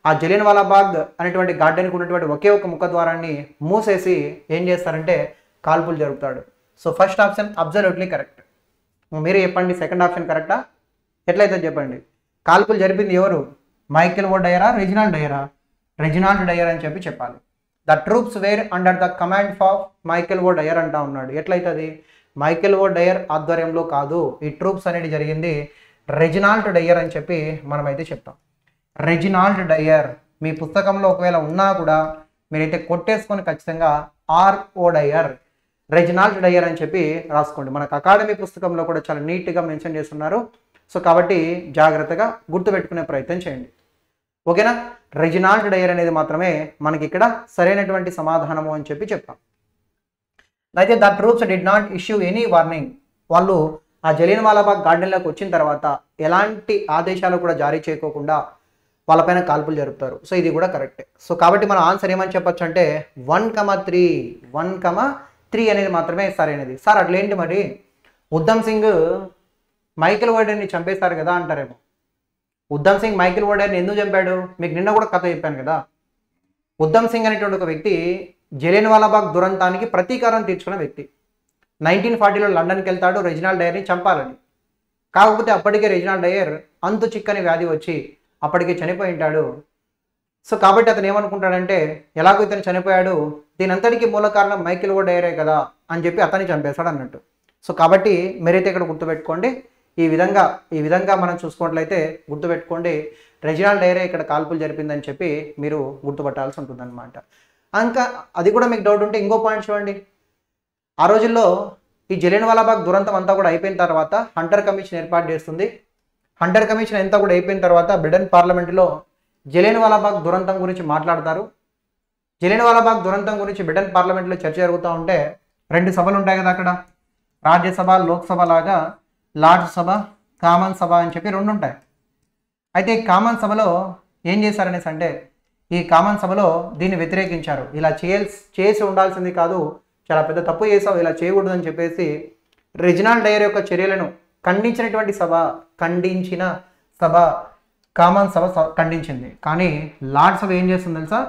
ఆ జలియన్ వాలాబాగ్ అనేటువంటి గార్డెన్కి ఉన్నటువంటి ఒకే ఒక ముఖద్వారాన్ని మూసేసి ఏం చేస్తారంటే కాల్పులు జరుపుతాడు. So first option absolutely correct. మీరు చెప్పండి, సెకండ్ ఆప్షన్ కరెక్టా? ఎట్లయితే చెప్పండి. కాల్పులు జరిపింది ఎవరు, మైకేల్ ఓ డయరా, రెజినాల్డ్ డయరా? రెజినాల్డ్ డయర్ అని చెప్పి చెప్పాలి. The troops were under the command of Michael O Dyer అంటా ఉన్నాడు. ఎట్లయితుంది, మైకేల్ ఓ డయర్ ఆధ్వర్యంలో కాదు, ఈ ట్రూప్స్ అనేది జరిగింది రెజినాల్డ్ డయర్ అని చెప్పి మనమైతే చెప్తాం. రెజినాల్డ్ డయర్ మీ పుస్తకంలో ఒకవేళ ఉన్నా కూడా మీరైతే కొట్టేసుకొని ఖచ్చితంగా ఆర్ఓ డయర్, రెజినాల్డ్ డయర్ అని చెప్పి రాసుకోండి. మనకు అకాడమీ పుస్తకంలో కూడా చాలా నీట్గా మెన్షన్ చేస్తున్నారు. సో కాబట్టి జాగ్రత్తగా గుర్తుపెట్టుకునే ప్రయత్నం చేయండి, ఓకేనా. రెజినాల్డ్ డయర్ అనేది మాత్రమే మనకి ఇక్కడ సరైనటువంటి సమాధానము అని చెప్పి చెప్తాం. అయితే the troops did not issue any warning. వాళ్ళు ఆ జలియన్ వాలాబాగ్ గార్డెన్లోకి వచ్చిన తర్వాత ఎలాంటి ఆదేశాలు కూడా జారీ చేయకోకుండా వాళ్ళపైన కాల్పులు జరుపుతారు. సో ఇది కూడా కరెక్టే. సో కాబట్టి మన ఆన్సర్ ఏమని చెప్పొచ్చు అంటే 1,3 అనేది మాత్రమే సరైనది. సార్ అట్లేంటి మరి, ఉద్ధమ్ సింగ్ మైకేల్ ఓ డైర్ని చంపేస్తారు కదా అంటారేమో. ఉద్ధమ్ సింగ్ మైకేల్ ఓ డైర్ని ఎందుకు చంపాడు, మీకు నిన్న కూడా కథ చెప్పాను కదా. ఉద్ధమ్ సింగ్ అనేటువంటి ఒక వ్యక్తి జలియన్ వాలాబాగ్ దురంతానికి ప్రతీకారం తీర్చుకున్న వ్యక్తి. 1940లో లండన్కి వెళ్తాడు రెజినాల్డ్ డయర్ని చంపాలని. కాకపోతే అప్పటికే రెజినాల్డ్ డయర్ అంతు చిక్కని వ్యాధి వచ్చి అప్పటికే చనిపోయి ఉంటాడు. సో కాబట్టి అతను ఏమనుకుంటాడంటే ఎలాగో ఇతను చనిపోయాడు, దీని అంతటికీ మూల కారణం మైకేల్ ఓ డయరే కదా అని చెప్పి అతన్ని చంపేశాడు అన్నట్టు. సో కాబట్టి మీరైతే ఇక్కడ గుర్తుపెట్టుకోండి, ఈ విధంగా మనం చూసుకున్నట్లయితే గుర్తుపెట్టుకోండి, రెజినాల్డ్ డయరే ఇక్కడ కాల్పులు జరిపిందని చెప్పి మీరు గుర్తుపట్టాల్సి ఉంటుందన్నమాట. ఇంకా అది కూడా మీకు డౌట్ ఉంటే ఇంకో పాయింట్ చూడండి. ఆ రోజుల్లో ఈ జలియన్ వాలాబాగ్ దురంతం అంతా కూడా అయిపోయిన తర్వాత హంటర్ కమిషన్ ఏర్పాటు చేస్తుంది. హంటర్ కమిషన్ అంతా కూడా అయిపోయిన తర్వాత బ్రిటన్ పార్లమెంటులో జలియన్ వాలాబాగ్ దురంతం గురించి మాట్లాడతారు. జలియన్ వాలాబాగ్ దురంతం గురించి బ్రిటన్ పార్లమెంట్లో చర్చ జరుగుతూ ఉంటే 2 సభలు ఉంటాయి కదా అక్కడ, రాజ్యసభ లోక్సభ లాగా లార్డ్స్ సభ కామన్ సభ అని చెప్పి 2 ఉంటాయి. అయితే ఈ కామన్ సభలో ఏం చేశారనేసి అంటే ఈ కామన్ సభలో దీన్ని వ్యతిరేకించారు. ఇలా చేసి ఉండాల్సింది కాదు, చాలా పెద్ద తప్పు చేసావు, ఇలా చేయకూడదు అని చెప్పేసి రెజినాల్డ్ డయర్ యొక్క చర్యలను ఖండించిన సభ కామన్ సభ ఖండించింది. కానీ లార్డ్ సభ ఏం చేస్తుంది తెలుసా,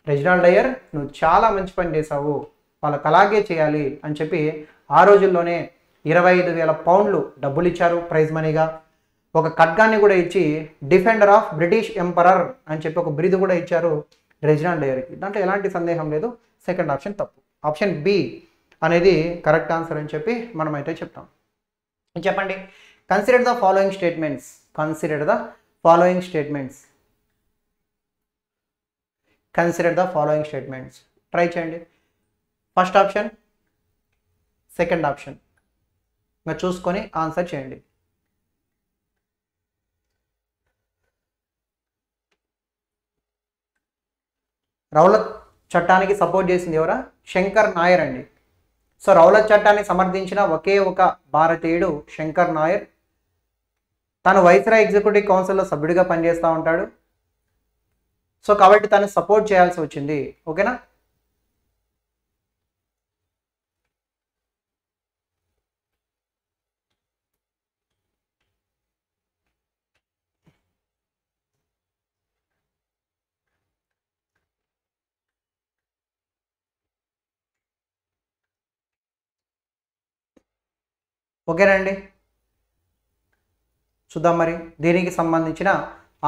రెజినాల్డ్ డయర్ నువ్వు చాలా మంచి పని చేసావు, వాళ్ళకి అలాగే చేయాలి అని చెప్పి ఆ రోజుల్లోనే 25,000 పౌండ్లు డబ్బులు ఇచ్చారు ప్రైజ్ మనీగా. ఒక ఖడ్గాన్ని కూడా ఇచ్చి డిఫెండర్ ఆఫ్ బ్రిటిష్ ఎంపరర్ అని చెప్పి ఒక బిరుదు కూడా ఇచ్చారు రెజినాల్డ్ డయర్కి. దాంట్లో ఎలాంటి సందేహం లేదు, సెకండ్ ఆప్షన్ తప్పు. ఆప్షన్ బి అనేది కరెక్ట్ ఆన్సర్ అని చెప్పి మనమైతే చెప్తాం. చెప్పండి, consider the following statements. Consider the following statements. Try చేయండి. ఫస్ట్ ఆప్షన్, సెకండ్ ఆప్షన్ ఇంకా చూసుకొని ఆన్సర్ చేయండి. రౌలత్ చట్టానికి సపోర్ట్ చేసింది ఎవరా, శంకర్ నాయర్ అండి. సో రౌలత్ చట్టాన్ని సమర్థించిన ఒకే ఒక భారతీయుడు శంకర్ నాయర్. తను వైస్రాయ్ ఎగ్జిక్యూటివ్ కౌన్సిల్లో సభ్యుడిగా పనిచేస్తూ ఉంటాడు. సో కాబట్టి తను సపోర్ట్ చేయాల్సి వచ్చింది, ఓకేనా. ఓకేనండి, చూద్దాం మరి దీనికి సంబంధించిన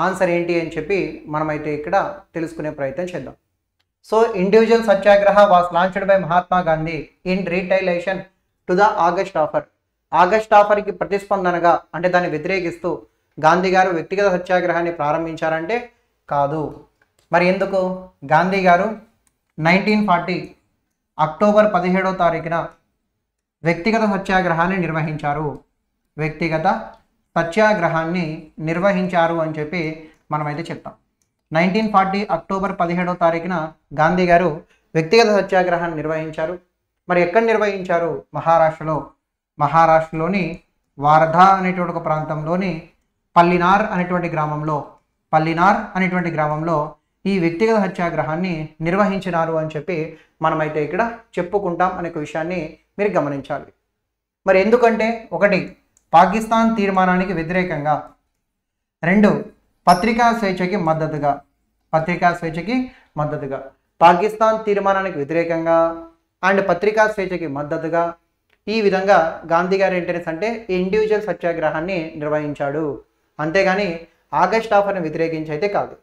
ఆన్సర్ ఏంటి అని చెప్పి మనమైతే ఇక్కడ తెలుసుకునే ప్రయత్నం చేద్దాం. So individual satyagraha was launched by Mahatma Gandhi in retaliation to the August offer. August ఆఫర్కి ప్రతిస్పందనగా అంటే దాన్ని వ్యతిరేకిస్తూ గాంధీ గారు వ్యక్తిగత సత్యాగ్రహాన్ని ప్రారంభించారంటే కాదు. మరి ఎందుకు? గాంధీ గారు 1940 అక్టోబర్ 17వ తారీఖున వ్యక్తిగత సత్యాగ్రహాన్ని నిర్వహించారు. వ్యక్తిగత సత్యాగ్రహాన్ని నిర్వహించారు అని చెప్పి మనమైతే చెప్తాం. 1940 అక్టోబర్ 17వ తారీఖున గాంధీ గారు వ్యక్తిగత సత్యాగ్రహాన్ని నిర్వహించారు. మరి ఎక్కడ నిర్వహించారు? మహారాష్ట్రలోని వార్ధా అనేటువంటి ఒక ప్రాంతంలోని పల్లినార్ అనేటువంటి గ్రామంలో ఈ వ్యక్తిగత సత్యాగ్రహాన్ని నిర్వహించినారు అని చెప్పి మనమైతే ఇక్కడ చెప్పుకుంటాం అనే విషయాన్ని మీరు గమనించాలి. మరి ఎందుకంటే 1 పాకిస్తాన్ తీర్మానానికి వ్యతిరేకంగా, 2 పత్రికా స్వేచ్ఛకి మద్దతుగా. పాకిస్తాన్ తీర్మానానికి వ్యతిరేకంగా అండ్ పత్రికా స్వేచ్ఛకి మద్దతుగా ఈ విధంగా గాంధీ గారు ఏంటంటే ఇండివిజువల్ సత్యాగ్రహాన్ని నిర్వహించాడు. అంతేగాని ఆగస్ట్ ఆఫర్ని వ్యతిరేకించి అయితే కాదు.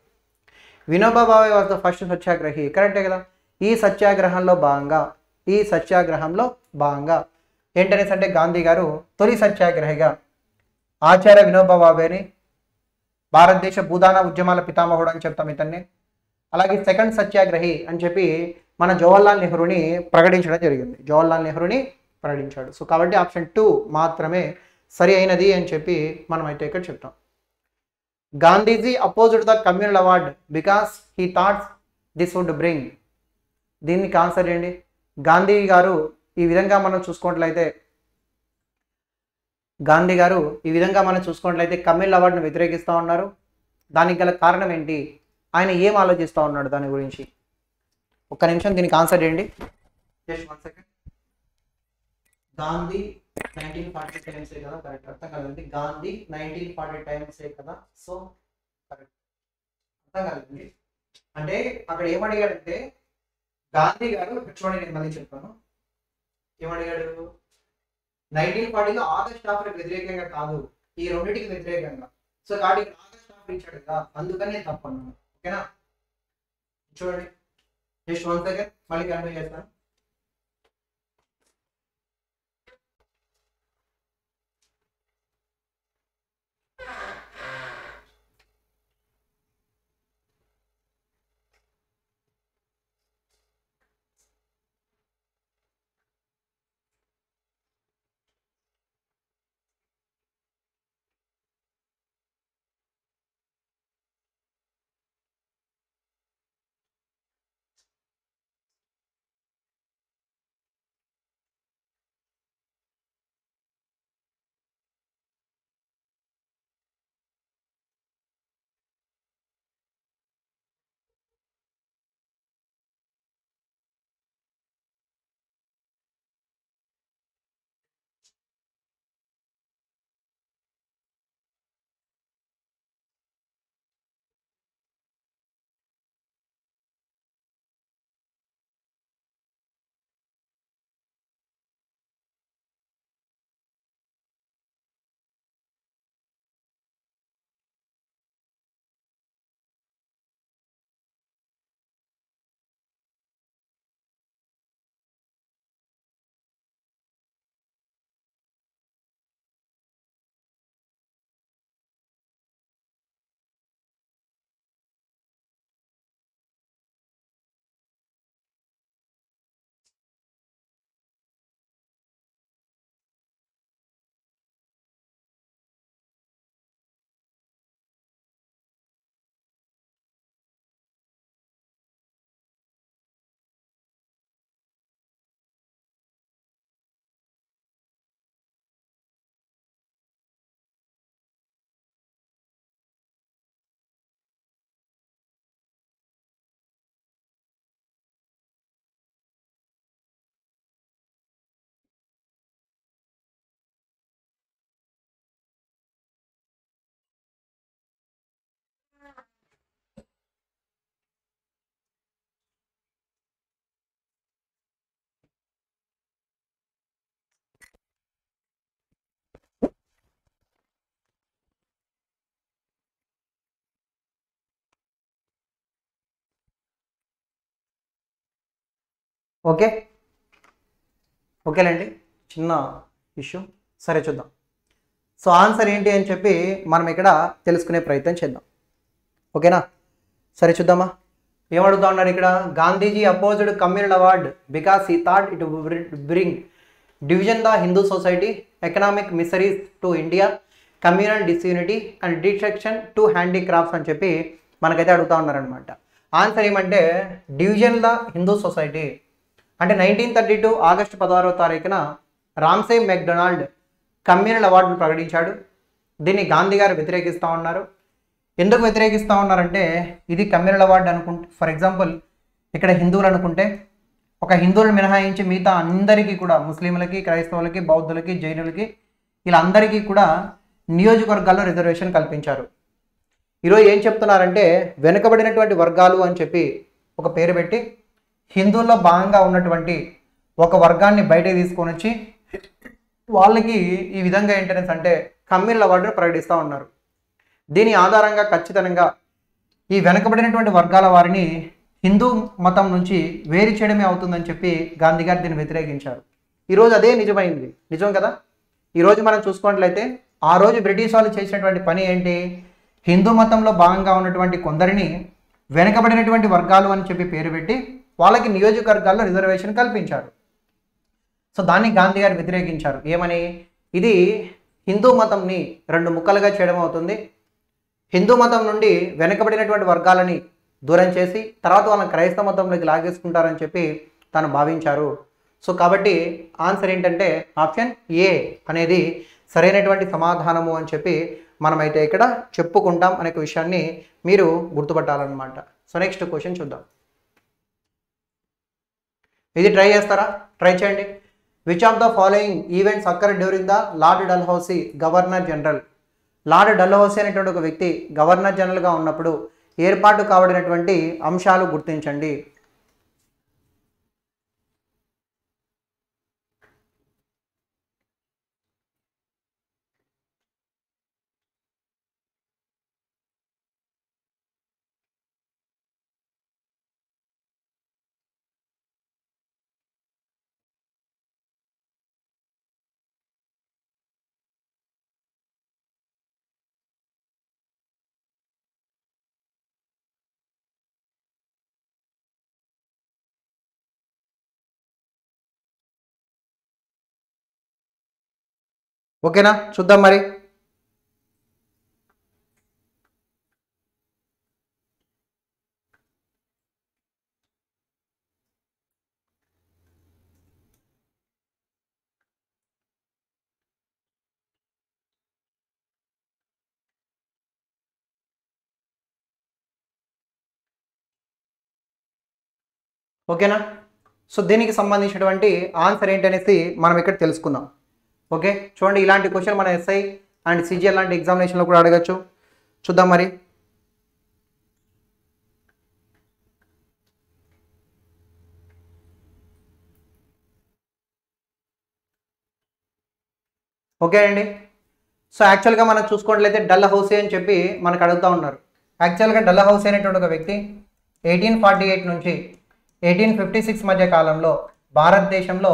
Vinoba Bhave was the first satyagrahi, కరెక్టే కదా. ఈ సత్యాగ్రహంలో భాగంగా ఏంటనేసి గాంధీ గారు తొలి సత్యాగ్రహిగా ఆచార్య వినోబా భావేని భారతదేశ భూదాన ఉద్యమాల పితామహుడు అని చెప్తాం ఇతన్ని. అలాగే సెకండ్ సత్యాగ్రహి అని చెప్పి మన జవహర్లాల్ నెహ్రూని ప్రకటించాడు. సో కాబట్టి ఆప్షన్ 2 మాత్రమే సరి అయినది అని చెప్పి మనమైతే ఇక్కడ చెప్తాం. Gandhiji opposed the communal award because he thoughts this would bring. దీనికి ఆన్సర్ ఏంటి? గాంధీ గారు ఈ విధంగా మనం చూసుకున్నట్లయితే కమ్యూనల్ అవార్డును వ్యతిరేకిస్తూ ఉన్నారు. దానికి గల కారణం ఏంటి? ఆయన ఏం ఆలోచిస్తూ ఉన్నాడు దాని గురించి? ఒక్క నిమిషం, దీనికి ఆన్సర్ ఏంటి? Just 1 second. గాంధీ 1940 టైమ్సే కదా, కరెక్ట్. అర్థం కాదండి, గాంధీ 1940 టైమ్సే కదా. సో కరెక్ట్, అర్థం కాదండి. అంటే అక్కడ ఏమడిగాడంటే గాంధీ గారు, చూడండి నేను మళ్ళీ చెప్తాను, ఏమడిగాడు? 1940లో ఆగస్ట్ ఆఫర్కి వ్యతిరేకంగా కాదు, ఈ రెండింటికి వ్యతిరేకంగా. సో కాబట్టి ఆగస్ట్ ఆఫర్ ఇచ్చాడు కదా, అందుకని నేను తప్పు అన్నాను. ఓకేనా? చూడండి, జస్ట్ 1 సెకండ్, మళ్ళీ కంటిన్యూ చేస్తాను. ఓకే, ఓకేలేండి, చిన్న ఇష్యూ. సరే చూద్దాం. సో ఆన్సర్ ఏంటి అని చెప్పి మనం ఇక్కడ తెలుసుకునే ప్రయత్నం చేద్దాం. ఓకేనా? సరే చూద్దామా. ఏమడుగుతా ఉన్నారు ఇక్కడ, Gandhiji opposed communal award because he thought it bring division the Hindu society, economic miseries to India, communal disunity and destruction to handicrafts అని చెప్పి మనకైతే అడుగుతూ ఉన్నారనమాట. ఆన్సర్ ఏమంటే డివిజన్ ద హిందూ సొసైటీ అంటే 1932 ఆగస్టు 16వ తారీఖున రామ్సే మెక్డొనాల్డ్ కమ్యూనల్ అవార్డును ప్రకటించాడు. దీన్ని గాంధీ గారు వ్యతిరేకిస్తూ ఉన్నారు. ఎందుకు వ్యతిరేకిస్తూ ఉన్నారంటే ఇది కమ్యూనల్ అవార్డు అనుకుంటే, ఫర్ ఎగ్జాంపుల్ ఇక్కడ హిందువులు అనుకుంటే ఒక హిందువులను మినహాయించి మిగతా అందరికీ కూడా ముస్లింలకి, క్రైస్తవులకి, బౌద్ధులకి, జైనులకి వీళ్ళందరికీ కూడా నియోజకవర్గాల్లో రిజర్వేషన్ కల్పించారు. ఈరోజు ఏం చెప్తున్నారంటే వెనుకబడినటువంటి వర్గాలు అని చెప్పి ఒక పేరు పెట్టి హిందువుల్లో భాగంగా ఉన్నటువంటి ఒక వర్గాన్ని బయటకు తీసుకొని వచ్చి వాళ్ళకి ఈ విధంగా ఏంటనేసి అంటే కమ్యూనల్ అవార్డును ప్రకటిస్తూ ఉన్నారు. దీని ఆధారంగా ఖచ్చితంగా ఈ వెనుకబడినటువంటి వర్గాల వారిని హిందూ మతం నుంచి వేరు చేయడమే అవుతుందని చెప్పి గాంధీ గారు దీన్ని వ్యతిరేకించారు. ఈరోజు అదే నిజమైంది. నిజం కదా? ఈరోజు మనం చూసుకున్నట్లయితే ఆ రోజు బ్రిటిష్ వాళ్ళు చేసినటువంటి పని ఏంటి, హిందూ మతంలో భాగంగా ఉన్నటువంటి కొందరిని వెనుకబడినటువంటి వర్గాలు అని చెప్పి పేరు పెట్టి వాళ్ళకి నియోజకవర్గాల్లో రిజర్వేషన్ కల్పించారు. సో దాన్ని గాంధీ గారు వ్యతిరేకించారు. ఏమని, ఇది హిందూ మతంని రెండు ముక్కలుగా చేయడం అవుతుంది, హిందూ మతం నుండి వెనుకబడినటువంటి వర్గాలని దూరం చేసి తర్వాత వాళ్ళని క్రైస్తవ మతంలోకి లాగేసుకుంటారని చెప్పి తాను భావించారు. సో కాబట్టి ఆన్సర్ ఏంటంటే ఆప్షన్ ఏ అనేది సరైనటువంటి సమాధానము అని చెప్పి మనమైతే ఇక్కడ చెప్పుకుంటాం అనే విషయాన్ని మీరు గుర్తుపట్టాలన్నమాట. సో నెక్స్ట్ క్వశ్చన్ చూద్దాం. ఇది ట్రై చేస్తారా? ట్రై చేయండి. Which of the following events occur during the Lord Dalhousie governor general. Lord Dalhousie అనేటువంటి ఒక వ్యక్తి గవర్నర్ జనరల్గా ఉన్నప్పుడు ఏర్పాటు కాబడినటువంటి అంశాలు గుర్తించండి. ఓకేనా? చూద్దాం మరి. ఓకేనా? సో దీనికి సంబంధించినటువంటి ఆన్సర్ ఏంటనేసి మనం ఇక్కడ తెలుసుకుందాం. ఓకే, చూడండి, ఇలాంటి క్వశ్చన్ మన ఎస్ఐ అండ్ సిజిఎల్ లాంటి ఎగ్జామినేషన్లో కూడా అడగచ్చు. చూద్దాం మరి. ఓకే అండి. సో యాక్చువల్గా మనం చూసుకున్నట్లయితే డల్హౌసీ అని చెప్పి మనకు అడుగుతూ ఉన్నారు. యాక్చువల్గా డల్హౌసీ అనేటువంటి ఒక వ్యక్తి 1848 నుంచి 1856 మధ్య కాలంలో భారతదేశంలో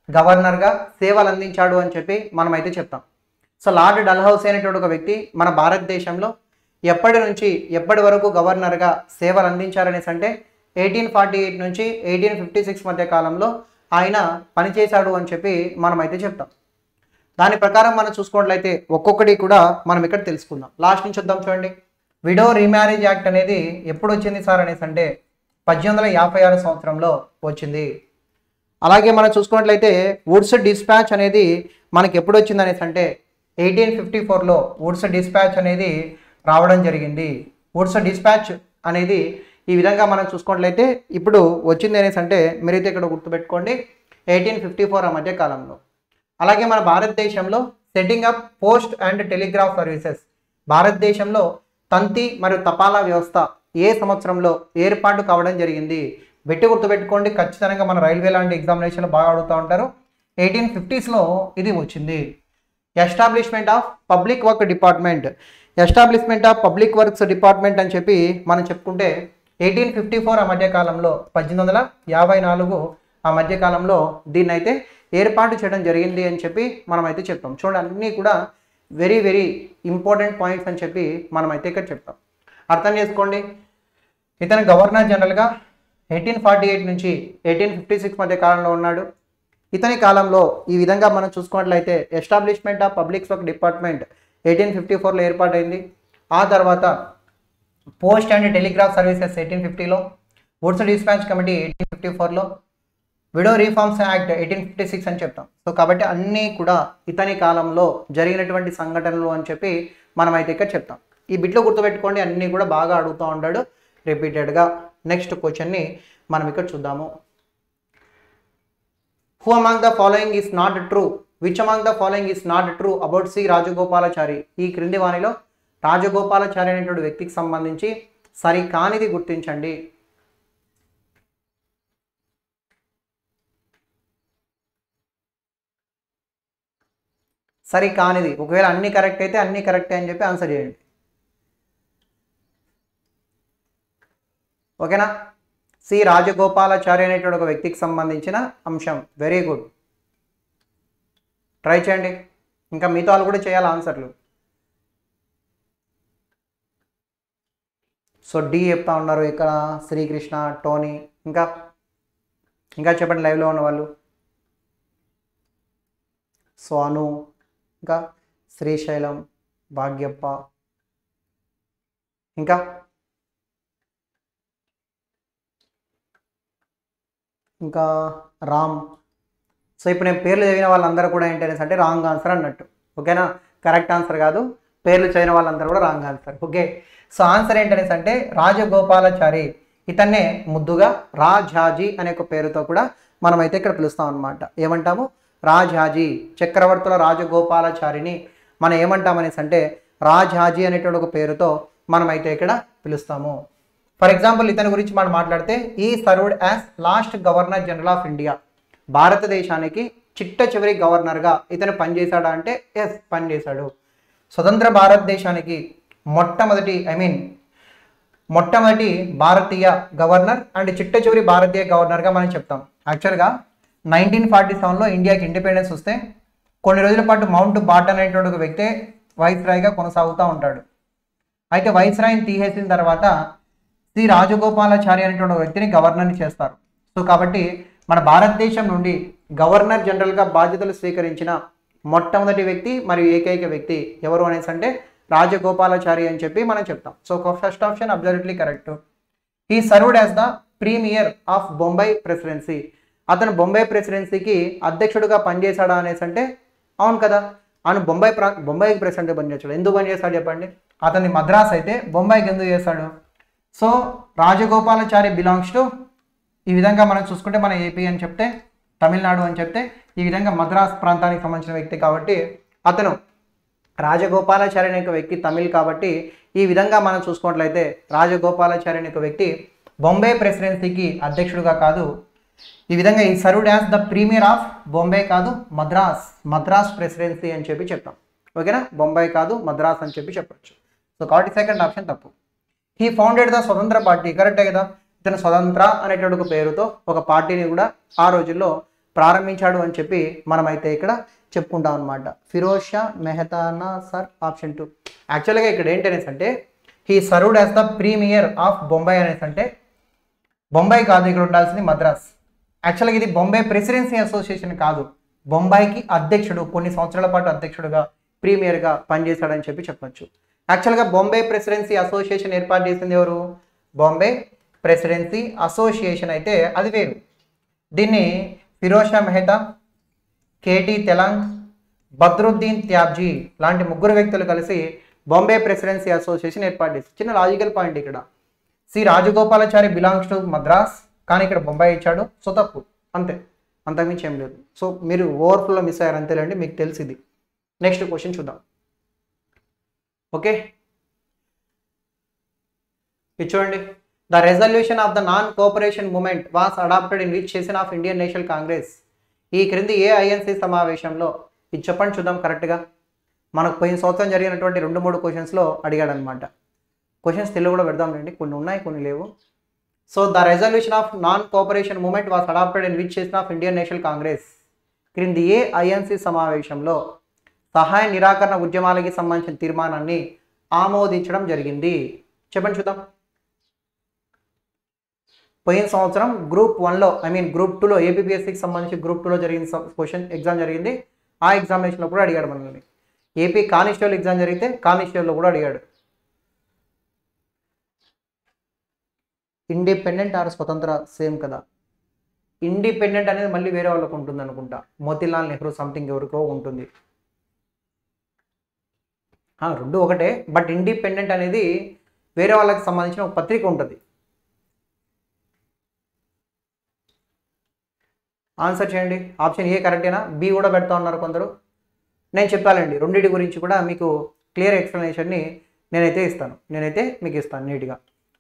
గవర్నర్గా సేవలు అందించాడు అని చెప్పి మనమైతే చెప్తాం. సో లార్డ్ డల్హౌసీ అనేటువంటి ఒక వ్యక్తి మన భారతదేశంలో ఎప్పటి నుంచి ఎప్పటి వరకు గవర్నర్గా సేవలు అందించారనేసి అంటే 1848 నుంచి 1856 మధ్య కాలంలో ఆయన పనిచేశాడు అని చెప్పి మనమైతే చెప్తాం. దాని ప్రకారం మనం చూసుకున్నట్లయితే ఒక్కొక్కటి కూడా మనం ఇక్కడ తెలుసుకుందాం. లాస్ట్ నుంచి చూద్దాం. చూడండి, విడో రీమ్యారేజ్ యాక్ట్ అనేది ఎప్పుడు వచ్చింది సార్ అనేసి అంటే 1856 సంవత్సరంలో వచ్చింది. అలాగే మనం చూసుకున్నట్లయితే వుడ్స్ డిస్పాచ్ అనేది మనకి ఎప్పుడు వచ్చింది అనేసి అంటే 1854లో వుడ్స్ డిస్పాచ్ అనేది రావడం జరిగింది. వుడ్స్ డిస్పాచ్ అనేది ఈ విధంగా మనం చూసుకున్నట్లయితే ఇప్పుడు వచ్చింది అనేసి అంటే మీరైతే ఇక్కడ గుర్తుపెట్టుకోండి 1854 ఆ మధ్య కాలంలో. అలాగే మన భారతదేశంలో setting up post and telegraph services, భారతదేశంలో తంతి మరియు తపాలా వ్యవస్థ ఏ సంవత్సరంలో ఏర్పాటు కావడం జరిగింది? పెట్టి గుర్తుపెట్టుకోండి, ఖచ్చితంగా మన రైల్వే లాంటి ఎగ్జామినేషన్లో బాగా అడుగుతూ ఉంటారు. 1850స్లో ఇది వచ్చింది. Establishment of public work department, establishment of public works department అని చెప్పి మనం చెప్పుకుంటే 1854 ఆ మధ్య కాలంలో 1854 ఆ మధ్యకాలంలో దీన్ని అయితే ఏర్పాటు చేయడం జరిగింది అని చెప్పి మనమైతే చెప్తాం. చూడండి, అన్నీ కూడా వెరీ వెరీ ఇంపార్టెంట్ పాయింట్స్ అని చెప్పి మనమైతే ఇక్కడ చెప్తాం. అర్థం చేసుకోండి. ఇతను గవర్నర్ జనరల్గా 1848 నుంచి 1856 మధ్య కాలంలో ఉన్నాడు. ఇతని కాలంలో ఈ విధంగా మనం చూసుకున్నట్లయితే establishment of public work department 1854లో ఏర్పాటైంది. ఆ తర్వాత పోస్ట్ అండ్ టెలిగ్రాఫ్ సర్వీసెస్ 1850లో, వుడ్స్ డిస్పాచ్ కమిటీ 1854లో, విడో రిఫార్మ్స్ యాక్ట్ 1856 అని చెప్తాం. సో కాబట్టి అన్నీ కూడా ఇతని కాలంలో జరిగినటువంటి సంఘటనలు అని చెప్పి మనమైతే ఇక్కడ చెప్తాం. ఈ బిట్లో గుర్తుపెట్టుకోండి, అన్నీ కూడా బాగా అడుగుతూ ఉంటాడు రిపీటెడ్గా. నెక్స్ట్ క్వశ్చన్ని మనం ఇక్కడ చూద్దాము. Who among the following is not true, which among the following is not true about C Rajagopalachari. ఈ క్రింది వానిలో రాజగోపాలాచారి అనేటువంటి వ్యక్తికి సంబంధించి సరికానిది గుర్తించండి. సరికానిది, ఒకవేళ అన్ని కరెక్ట్ అయితే అన్ని కరెక్టే అని చెప్పి ఆన్సర్ చేయండి. ఓకేనా? సి రాజగోపాలాచారి అనేటువంటి ఒక వ్యక్తికి సంబంధించిన అంశం. వెరీ గుడ్, ట్రై చేయండి. ఇంకా మిగతా వాళ్ళు కూడా చేయాలి ఆన్సర్లు. సో డి చెప్తా ఉన్నారు ఇక్కడ శ్రీకృష్ణ, టోనీ. ఇంకా ఇంకా చెప్పండి లైవ్లో ఉన్న వాళ్ళు. సో అను, ఇంకా శ్రీశైలం, భాగ్యప్ప, ఇంకా ఇంకా రామ్. సో ఇప్పుడు నేను పేర్లు చదివిన వాళ్ళందరూ కూడా ఏంటనేసి అంటే రాంగ్ ఆన్సర్ అన్నట్టు. ఓకేనా? కరెక్ట్ ఆన్సర్ కాదు, పేర్లు చదివిన వాళ్ళందరూ కూడా wrong answer. Okay, so answer ఏంటనేసి అంటే రాజగోపాలాచారి. ఇతన్నే ముద్దుగా రాజాజీ అనే ఒక పేరుతో కూడా మనమైతే ఇక్కడ పిలుస్తాం అనమాట. ఏమంటాము? రాజాజీ. చక్రవర్తుల రాజగోపాలాచారిని మనం ఏమంటామనేసి అంటే రాజాజీ అనేటువంటి ఒక పేరుతో మనమైతే ఇక్కడ పిలుస్తాము. ఫర్ ఎగ్జాంపుల్ ఇతని గురించి మనం మాట్లాడితే ఈ served as last governor general of India. భారతదేశానికి చిట్ట చివరి గవర్నర్గా ఇతను పనిచేశాడా అంటే ఎస్, పనిచేశాడు. స్వతంత్ర భారతదేశానికి మొట్టమొదటి భారతీయ గవర్నర్ అండ్ చిట్ట చివరి భారతీయ గవర్నర్గా మనం చెప్తాం. యాక్చువల్గా 1947లో ఇండియాకి ఇండిపెండెన్స్ వస్తే కొన్ని రోజుల పాటు మౌంట్ బాటన్ అనేటువంటి ఒక వ్యక్తే వైస్రాయ్గా కొనసాగుతూ ఉంటాడు. అయితే వైస్రాయ్ని తీసేసిన తర్వాత శ్రీ రాజగోపాలాచారి అనేటువంటి ఒక వ్యక్తిని గవర్నర్ని చేస్తారు. సో కాబట్టి మన భారతదేశం నుండి గవర్నర్ జనరల్గా బాధ్యతలు స్వీకరించిన మొట్టమొదటి వ్యక్తి మరియు ఏకైక వ్యక్తి ఎవరు అనేసి అంటే రాజగోపాలాచారి అని చెప్పి మనం చెప్తాం. So first option absolutely correct. He served as the premier of Bombay presidency. అతను బొంబాయి ప్రెసిడెన్సీకి అధ్యక్షుడిగా పనిచేశాడా అనేసి అంటే అవును కదా. ఆయన బొంబాయికి ప్రెసిడెంట్గా పనిచేస్తాడు. ఎందుకు పనిచేస్తాడు చెప్పండి? అతని మద్రాస్ అయితే బొంబాయికి ఎందుకు చేస్తాడు? సో రాజగోపాలాచారి బిలాంగ్స్ టు, ఈ విధంగా మనం చూసుకుంటే మన ఏపీ అని చెప్తే, తమిళనాడు అని చెప్తే, ఈ విధంగా మద్రాస్ ప్రాంతానికి సంబంధించిన వ్యక్తి కాబట్టి అతను రాజగోపాలాచారి అనే ఒక వ్యక్తి తమిళ్ కాబట్టి ఈ విధంగా మనం చూసుకున్నట్లయితే రాజగోపాలాచారి అనే ఒక వ్యక్తి బొంబాయి ప్రెసిడెన్సీకి అధ్యక్షుడుగా కాదు, ఈ విధంగా ఈ served as the premier of Bombay కాదు మద్రాస్ ప్రెసిడెన్సీ అని చెప్పి చెప్తాం. ఓకేనా? బొంబాయి కాదు మద్రాస్ అని చెప్పి చెప్పచ్చు. సో కాబట్టి సెకండ్ ఆప్షన్ తప్పు. హీ ఫౌండెడ్ ద స్వతంత్ర పార్టీ. కరెక్టే కదా. ఇతను స్వతంత్ర అనేటువంటి ఒక పేరుతో ఒక పార్టీని కూడా ఆ రోజుల్లో ప్రారంభించాడు అని చెప్పి మనమైతే ఇక్కడ చెప్పుకుంటాం అనమాట. ఫిరోజ్ షా మెహతానా సార్ ఆప్షన్ 2. యాక్చువల్గా ఇక్కడ ఏంటనేసి అంటే he served as the premier of Bombay అనేసి అంటే బొంబాయి కాదు, ఇక్కడ ఉండాల్సింది మద్రాస్. యాక్చువల్గా ఇది బొంబాయి ప్రెసిడెన్సీ అసోసియేషన్ కాదు, బొంబాయికి అధ్యక్షుడు, కొన్ని సంవత్సరాల పాటు అధ్యక్షుడుగా ప్రీమియర్గా పనిచేశాడని చెప్పి చెప్పచ్చు. యాక్చువల్గా బొంబాయి ప్రెసిడెన్సీ అసోసియేషన్ ఏర్పాటు చేసింది ఎవరు? బాంబే ప్రెసిడెన్సీ అసోసియేషన్ అయితే అది వేరు. దీన్ని ఫిరోజ్ షా మెహతా, కేటీ తెలాంగ్, బద్రుద్దీన్ త్యాబ్జీ లాంటి ముగ్గురు వ్యక్తులు కలిసి బాంబే ప్రెసిడెన్సీ అసోసియేషన్ ఏర్పాటు చేసి. చిన్న లాజికల్ పాయింట్ ఇక్కడ, C Rajagopalachari belongs to Madras, కానీ ఇక్కడ బొంబాయి ఇచ్చాడు. సో తప్పు, అంతే, అంతకుమించి ఏం లేదు. సో మీరు ఓవర్ఫ్లో మిస్ అయ్యారు అంతేలేండి, మీకు తెలిసింది. నెక్స్ట్ క్వశ్చన్ చూద్దాం. ఓకే, ఇది చూడండి. The resolution of the non cooperation movement was adopted in which session of Indian national Congress. ఈ క్రింది ఏ ఐఎన్సీ సమావేశంలో, ఇది చెప్పండి చూద్దాం కరెక్ట్గా. మనకు పోయిన సంవత్సరం జరిగినటువంటి 2-3 క్వశ్చన్స్లో అడిగాడు అనమాట. క్వశ్చన్స్ తెలుగు కూడా పెడదాం రండి, కొన్ని ఉన్నాయి కొన్ని లేవు. So the resolution of non cooperation movement was adopted in which session of Indian national Congress క్రింది ఏ ఐఎన్సి సమావేశంలో సహాయ నిరాకరణ ఉద్యమాలకి సంబంధించిన తీర్మానాన్ని ఆమోదించడం జరిగింది? చెప్పండి చూద్దాం. పోయిన సంవత్సరం గ్రూప్ 1లో గ్రూప్ 2లో ఏపీపీఎస్సీకి సంబంధించి గ్రూప్ 2లో జరిగిన క్వశ్చన్ ఎగ్జామ్ జరిగింది. ఆ ఎగ్జామినేషన్లో కూడా అడిగాడు మనల్ని. ఏపీ కానిస్టేబుల్ ఎగ్జామ్ జరిగితే కానిస్టేబుల్లో కూడా అడిగాడు. ఇండిపెండెంట్ ఆర్ స్వతంత్ర సేమ్ కదా. ఇండిపెండెంట్ అనేది మళ్ళీ వేరే వాళ్ళకు ఉంటుంది అనుకుంటా. మోతీలాల్ నెహ్రూ సంథింగ్ ఎవరికో ఉంటుంది. రెండు ఒకటే, బట్ ఇండిపెండెంట్ అనేది వేరే వాళ్ళకి సంబంధించిన ఒక పత్రిక ఉంటుంది. ఆన్సర్ చేయండి. ఆప్షన్ ఏ కరెక్టేనా? బి కూడా పెడతా ఉన్నారు కొందరు. నేను చెప్పాలండి రెండింటి గురించి కూడా మీకు క్లియర్ ఎక్స్ప్లెనేషన్ని నేనైతే ఇస్తాను. మీకు ఇస్తాను నీట్గా.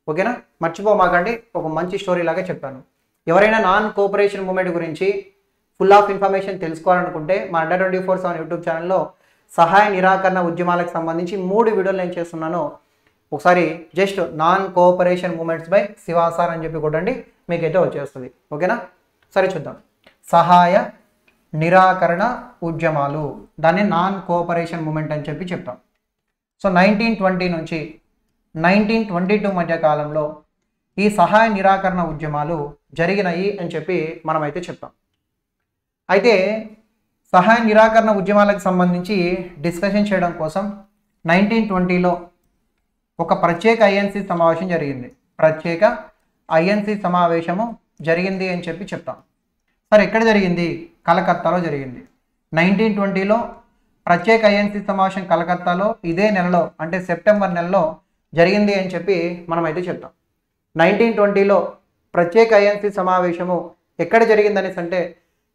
ఓకేనా? మర్చిపోమాకండి. ఒక మంచి స్టోరీ లాగా చెప్పాను. ఎవరైనా నాన్ కోఆపరేషన్ మూమెంట్ గురించి ఫుల్ ఆఫ్ ఇన్ఫర్మేషన్ తెలుసుకోవాలనుకుంటే మా అండర్ 24/7 యూట్యూబ్ ఛానల్లో సహాయ నిరాకరణ ఉద్యమాలకు సంబంధించి 3 వీడియోలు నేను చేస్తున్నాను. ఒకసారి just non cooperation movements by శివాసార్ అని చెప్పి కొట్టండి, మీకైతే వచ్చేస్తుంది. ఓకేనా? సరే చూద్దాం. సహాయ నిరాకరణ ఉద్యమాలు, దాన్ని నాన్ కోఆపరేషన్ మూమెంట్ అని చెప్పి చెప్తాం. సో 1920 నుంచి 1922 మధ్య కాలంలో ఈ సహాయ నిరాకరణ ఉద్యమాలు జరిగినాయి అని చెప్పి మనమైతే చెప్తాం. అయితే సహాయ నిరాకరణ ఉద్యమాలకు సంబంధించి డిస్కషన్ చేయడం కోసం 1920లో ఒక ప్రత్యేక ఐఎన్సి సమావేశం జరిగింది. ప్రత్యేక ఐఎన్సి సమావేశము జరిగింది అని చెప్పి చెప్తాం. సరే, ఎక్కడ జరిగింది? కలకత్తాలో జరిగింది. 1920లో ప్రత్యేక ఐఎన్సి సమావేశం కలకత్తాలో ఇదే నెలలో అంటే సెప్టెంబర్ నెలలో జరిగింది అని చెప్పి మనమైతే చెప్తాం. 1920లో ప్రత్యేక ఐఎన్సి సమావేశము ఎక్కడ జరిగిందనేసి అంటే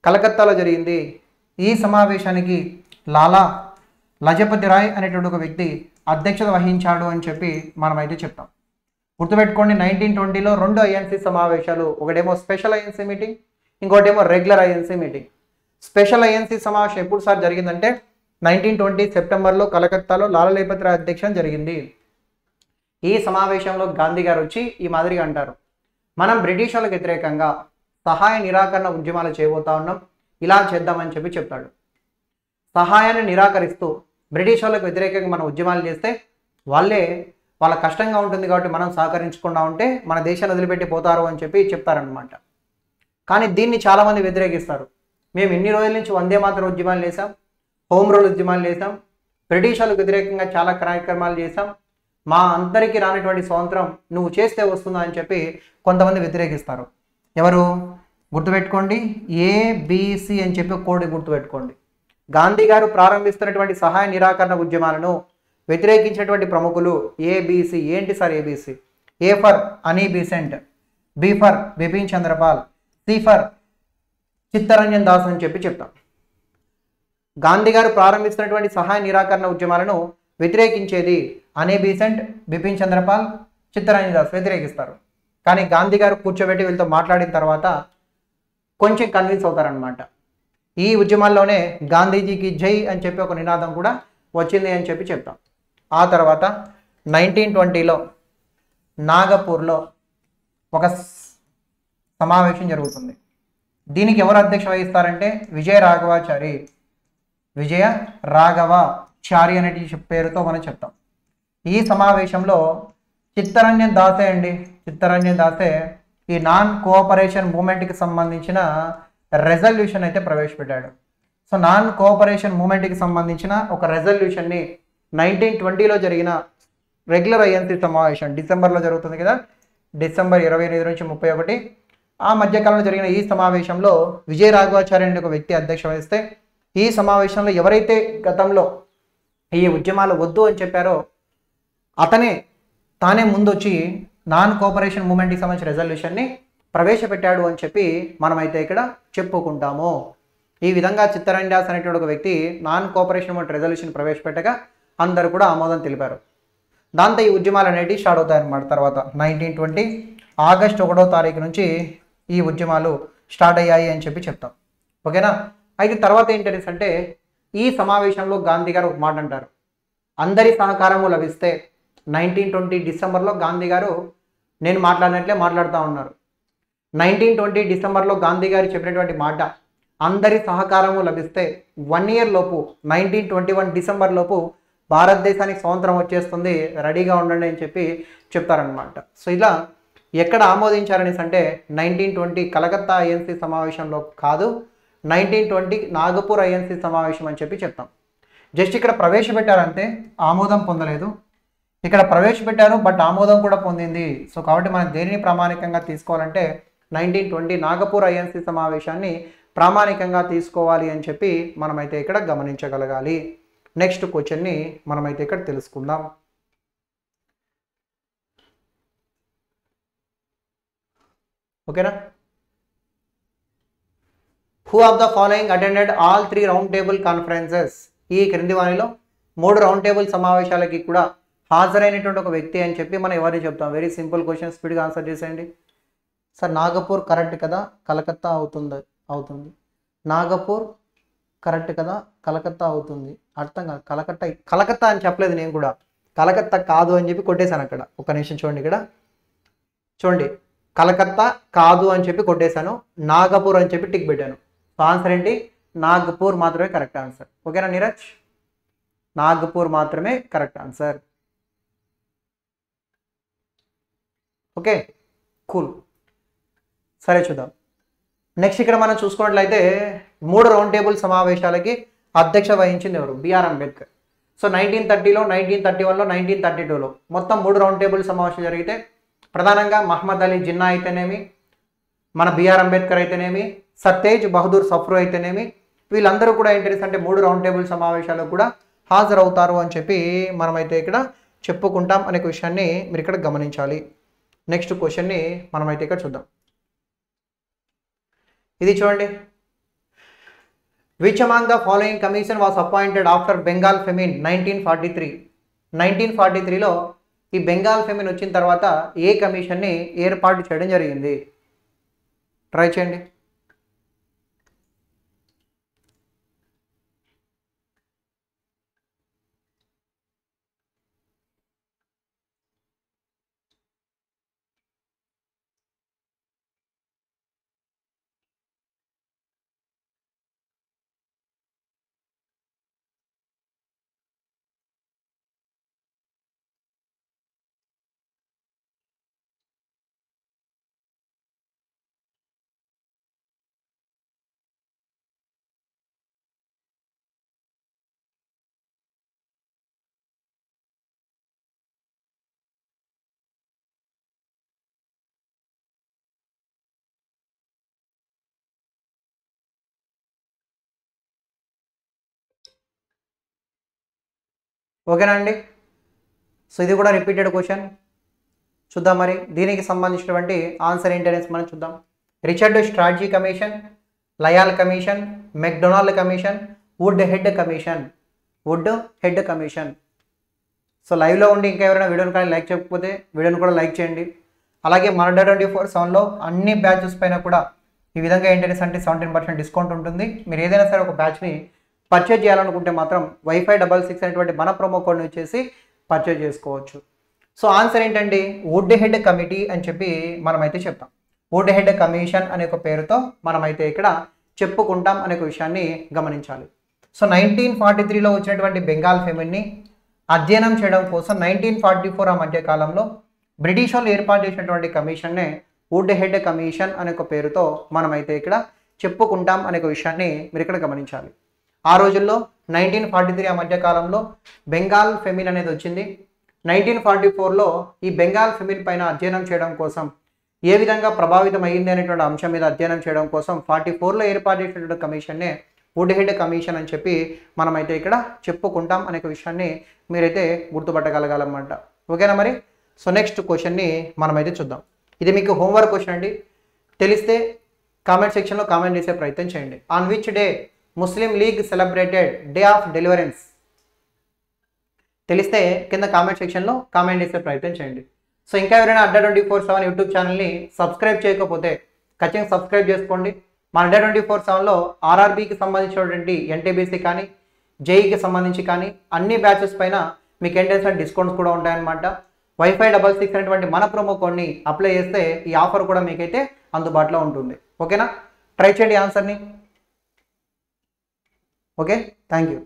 కలకత్తాలో జరిగింది. ఈ సమావేశానికి లాలా లజపతి రాయ్ అనేటువంటి ఒక వ్యక్తి అధ్యక్షత వహించాడు అని చెప్పి మనమైతే చెప్తాం. గుర్తుపెట్టుకోండి, 1920లో 2 ఐఎన్సి సమావేశాలు, ఒకటేమో స్పెషల్ ఐఎన్సి మీటింగ్, ఇంకోటేమో regular INC meeting. Special INC సమావేశం ఎప్పుడు సార్ జరిగిందంటే 1920 సెప్టెంబర్లో కలకత్తాలో లాలా లజపతి రాయ్ అధ్యక్షన జరిగింది. ఈ సమావేశంలో గాంధీ గారు వచ్చి ఈ మాదిరిగా అంటారు, మనం బ్రిటిష్ వాళ్ళకి వ్యతిరేకంగా సహాయ నిరాకరణ ఉద్యమాలు చేయబోతా ఉన్నాం, ఇలా చేద్దామని చెప్పి చెప్తాడు. సహాయాన్ని నిరాకరిస్తూ బ్రిటిష్ వాళ్ళకి వ్యతిరేకంగా మనం ఉద్యమాలు చేస్తే వాళ్ళ కష్టంగా ఉంటుంది కాబట్టి మనం సహకరించకుండా ఉంటే మన దేశాన్ని వదిలిపెట్టి పోతారు అని చెప్పి చెప్తారనమాట. కానీ దీన్ని చాలామంది వ్యతిరేకిస్తారు. మేము ఇన్ని రోజుల నుంచి వందే మాతరం ఉద్యమాలు చేసాం, హోమ్ రూల్ ఉద్యమాలు చేసాం, బ్రిటిష్ వాళ్ళకి వ్యతిరేకంగా చాలా కార్యక్రమాలు చేసాం, మా అందరికీ రానటువంటి స్వాతంత్రం నువ్వు చేస్తే వస్తుందా అని చెప్పి కొంతమంది వ్యతిరేకిస్తారు. ఎవరు? గుర్తుపెట్టుకోండి, ఏబిసి అని చెప్పి కోడ్ గుర్తుపెట్టుకోండి. గాంధీ గారు ప్రారంభిస్తున్నటువంటి సహాయ నిరాకరణ ఉద్యమాలను వ్యతిరేకించినటువంటి ప్రముఖులు ఏబిసి. ఏంటి సార్ ఏబిసి? ఏ ఫర్ అని Besant, B for Bipin Chandrapal, C for Chittaranjan Das అని చెప్పి చెప్తాం. గాంధీ గారు ప్రారంభిస్తున్నటువంటి సహాయ నిరాకరణ ఉద్యమాలను వ్యతిరేకించేది అనే బీసెంట్, బిపిన్ చంద్రపాల్, చిత్తరంజన్ దాస్ వ్యతిరేకిస్తారు. కానీ గాంధీ గారు కూర్చోబెట్టి వీళ్ళతో మాట్లాడిన తర్వాత కొంచెం కన్విన్స్ అవుతారనమాట. ఈ ఉద్యమాల్లోనే గాంధీజీకి జై అని చెప్పి ఒక నినాదం కూడా వచ్చింది అని చెప్పి చెప్తాం. ఆ తర్వాత 1920లో నాగపూర్లో ఒక సమావేశం జరుగుతుంది. దీనికి ఎవరు అధ్యక్ష వహిస్తారంటే విజయ రాఘవాచారి అనే పేరుతో మనం చెప్తాం. ఈ సమావేశంలో చిత్తరంజన్ దాసే ఈ నాన్ కోఆపరేషన్ మూమెంట్కి సంబంధించిన రెజల్యూషన్ అయితే ప్రవేశపెట్టాడు. సో నాన్ కోఆపరేషన్ మూమెంట్కి సంబంధించిన ఒక రెజల్యూషన్ని 1920లో జరిగిన రెగ్యులర్ ఐఎన్సి సమావేశం డిసెంబర్లో జరుగుతుంది కదా, డిసెంబర్ 28 నుంచి 31 ఆ మధ్యకాలంలో జరిగిన ఈ సమావేశంలో విజయ రాఘవాచారి అనే ఒక వ్యక్తి అధ్యక్ష వహిస్తే, ఈ సమావేశంలో ఎవరైతే గతంలో ఈ ఉద్యమాలు వద్దు అని చెప్పారో తానే ముందొచ్చి నాన్ కోఆపరేషన్ మూమెంట్కి సంబంధించిన రెజల్యూషన్ని ప్రవేశపెట్టాడు అని చెప్పి మనమైతే ఇక్కడ చెప్పుకుంటాము. ఈ విధంగా చిత్తరంజన్ దాస్ అనేటువంటి ఒక వ్యక్తి నాన్ కోఆపరేషన్ మూమెంట్ రెజల్యూషన్ ప్రవేశపెట్టగా అందరూ కూడా ఆమోదం తెలిపారు. దాంతో ఈ ఉద్యమాలు అనేవి స్టార్ట్ అవుతాయన్నమాట. తర్వాత 1920 ఆగస్టు 1వ తారీఖు నుంచి ఈ ఉద్యమాలు స్టార్ట్ అయ్యాయి అని చెప్పి చెప్తాం. ఓకేనా? అయితే తర్వాత ఏంటంటే ఈ సమావేశంలో గాంధీ గారు ఒక మాట అంటారు, అందరి సహకారము లభిస్తే 1920 డిసెంబర్లో గాంధీ గారు నేను మాట్లాడినట్లే మాట్లాడుతూ ఉన్నారు. 1920 డిసెంబర్లో గాంధీ గారు చెప్పినటువంటి మాట, అందరి సహకారము లభిస్తే 1 year లోపు 1921 డిసెంబర్ లోపు భారతదేశానికి స్వాతంత్రం వచ్చేస్తుంది, రెడీగా ఉండండి అని చెప్పి చెప్తారనమాట. సో ఇలా ఎక్కడ ఆమోదించారనేసి అంటే 1920 కలకత్తా ఐఎన్సీ సమావేశంలో కాదు, 1920 నాగపూర్ ఐఎన్సీ సమావేశం అని చెప్పి చెప్తాం. జస్ట్ ఇక్కడ ప్రవేశపెట్టారంటే ఆమోదం పొందలేదు, ఇక్కడ ప్రవేశపెట్టారు బట్ ఆమోదం కూడా పొందింది. సో కాబట్టి మనం దేనిని ప్రామాణికంగా తీసుకోవాలంటే 1920 నాగపూర్ ఐఎన్సీ సమావేశాన్ని ప్రామాణికంగా తీసుకోవాలి అని చెప్పి మనమైతే ఇక్కడ గమనించగలగాలి. నెక్స్ట్ క్వశ్చన్ని మనమైతే ఇక్కడ తెలుసుకుందాం. ఓకేనా? Who of the following attended all 3 round table conferences? ఈ క్రింది వారిలో 3 రౌండ్ టేబుల్ సమావేశాలకి కూడా హాజరైనటువంటి ఒక వ్యక్తి అని చెప్పి మనం ఎవరిని చెప్తాం? వెరీ సింపుల్ క్వశ్చన్, స్పీడ్గా ఆన్సర్ చేసేయండి. సార్ నాగపూర్ కరెక్ట్ కదా, కలకత్తా అవుతుంది. నాగపూర్ కరెక్ట్ కదా, కలకత్తా అవుతుంది. అర్థం కాదు, కలకత్తా అని చెప్పలేదు, నేను కూడా కలకత్తా కాదు అని చెప్పి కొట్టేశాను అక్కడ. ఒక నిమిషం చూడండి, ఇక్కడ చూడండి, కలకత్తా కాదు అని చెప్పి కొట్టేశాను, నాగపూర్ అని చెప్పి టిక్ పెట్టాను. సో ఆన్సర్ ఏంటి? నాగపూర్ మాత్రమే కరెక్ట్ ఆన్సర్. ఓకేనా నీరజ్? నాగపూర్ మాత్రమే కరెక్ట్ ఆన్సర్. Okay, cool. సరే చూద్దాం. నెక్స్ట్ ఇక్కడ మనం చూసుకున్నట్లయితే 3 రౌండ్ టేబుల్ సమావేశాలకి అధ్యక్ష వహించింది ఎవరు? బిఆర్ అంబేద్కర్. సో 1930లో, 1931లో, 1932లో మొత్తం 3 రౌండ్ టేబుల్ సమావేశాలు జరిగితే ప్రధానంగా మహమ్మద్ అలీ జిన్నా అయితేనేమి, మన బిఆర్ అంబేద్కర్ అయితేనేమి, సతేజ్ బహదూర్ సఫ్రూ అయితేనేమి, వీళ్ళందరూ కూడా ఏంటి అంటే 3 రౌండ్ టేబుల్ సమావేశాలకు కూడా హాజరవుతారు అని చెప్పి మనమైతే ఇక్కడ చెప్పుకుంటాం అనే విషయాన్ని మీరు ఇక్కడ గమనించాలి. నెక్స్ట్ క్వశ్చన్ని మనమైతే ఇక్కడ చూద్దాం. ఇది చూడండి, which among the following commission was appointed after Bengal famine 1943? 1943లో ఈ బెంగాల్ ఫెమిన్ వచ్చిన తర్వాత ఏ కమిషన్ని ఏర్పాటు చేయడం జరిగింది? ట్రై చేయండి. ఓకేనా అండి? సో ఇది కూడా రిపీటెడ్ క్వశ్చన్. చూద్దాం మరి దీనికి సంబంధించినటువంటి ఆన్సర్ ఏంటి అనేసి మనం చూద్దాం. Richard Strachey commission, Lyall commission, McDonald commission, Woodhead commission. So లైవ్లో ఉండి ఇంకా ఎవరైనా వీడియోని కానీ లైక్ చేయకపోతే వీడియోని కూడా లైక్ చేయండి. అలాగే మన 24/7లో అన్ని బ్యాచెస్ పైన కూడా ఈ విధంగా ఏంటనేసి అంటే 17% డిస్కౌంట్ ఉంటుంది. మీరు ఏదైనా సరే ఒక బ్యాచ్ని పర్చేజ్ చేయాలనుకుంటే మాత్రం వైఫై 66 అనేటువంటి మన ప్రోమో కోడ్ని వచ్చేసి పర్చేజ్ చేసుకోవచ్చు. సో ఆన్సర్ ఏంటండి? వుడ్ హెడ్ కమిటీ అని చెప్పి మనమైతే చెప్తాం. వుడ్ హెడ్ కమిషన్ అనే ఒక పేరుతో మనమైతే ఇక్కడ చెప్పుకుంటాం అనే ఒక విషయాన్ని గమనించాలి. సో 1943లో వచ్చినటువంటి బెంగాల్ ఫెమిన్ని అధ్యయనం చేయడం కోసం 1944 ఆ మధ్య కాలంలో బ్రిటిష్ వాళ్ళు ఏర్పాటు చేసినటువంటి కమిషన్నే వుడ్ హెడ్ కమిషన్ అనే ఒక పేరుతో మనమైతే ఇక్కడ చెప్పుకుంటాం అనే ఒక విషయాన్ని మీరు ఇక్కడ గమనించాలి. ఆ రోజుల్లో 1943 ఆ మధ్య కాలంలో బెంగాల్ ఫెమిన్ అనేది వచ్చింది. 1944లో ఈ బెంగాల్ ఫెమిన్ పైన అధ్యయనం చేయడం కోసం ఏ విధంగా ప్రభావితం అయ్యింది అనేటువంటి అంశం మీద అధ్యయనం చేయడం కోసం 44లో ఏర్పాటు చేసినటువంటి కమిషన్నే వుడ్ హెడ్ కమిషన్ అని చెప్పి మనమైతే ఇక్కడ చెప్పుకుంటాం అనే విషయాన్ని మీరైతే గుర్తుపట్టగలగాలన్నమాట. ఓకేనా మరి? సో నెక్స్ట్ క్వశ్చన్ని మనమైతే చూద్దాం. ఇది మీకు హోంవర్క్ క్వశ్చన్ అండి. తెలిస్తే కామెంట్ సెక్షన్లో కామెంట్ చేసే ప్రయత్నం చేయండి. On which day Muslim league celebrated day of deliverance? తెలిస్తే కింద కామెంట్ సెక్షన్లో కామెంట్ చేసే ప్రయత్నం చేయండి. సో ఇంకా ఎవరైనా అడ్డా 24/7 యూట్యూబ్ ఛానల్ని సబ్స్క్రైబ్ చేయకపోతే ఖచ్చితంగా సబ్స్క్రైబ్ చేసుకోండి. మన అడ్డా 24/7లో ఆర్ఆర్బీకి సంబంధించినటువంటి ఎన్టీబీసీ కానీ జేఈకి సంబంధించి కానీ అన్ని బ్యాచెస్ పైన మీకు ఏంటంటే డిస్కౌంట్స్ కూడా ఉంటాయన్నమాట. Wi-Fi66 అనేటువంటి మన ప్రోమో కోడ్ని అప్లై చేస్తే ఈ ఆఫర్ కూడా మీకైతే అందుబాటులో ఉంటుంది. ఓకేనా, ట్రై చేయండి ఆన్సర్ని. Okay, thank you.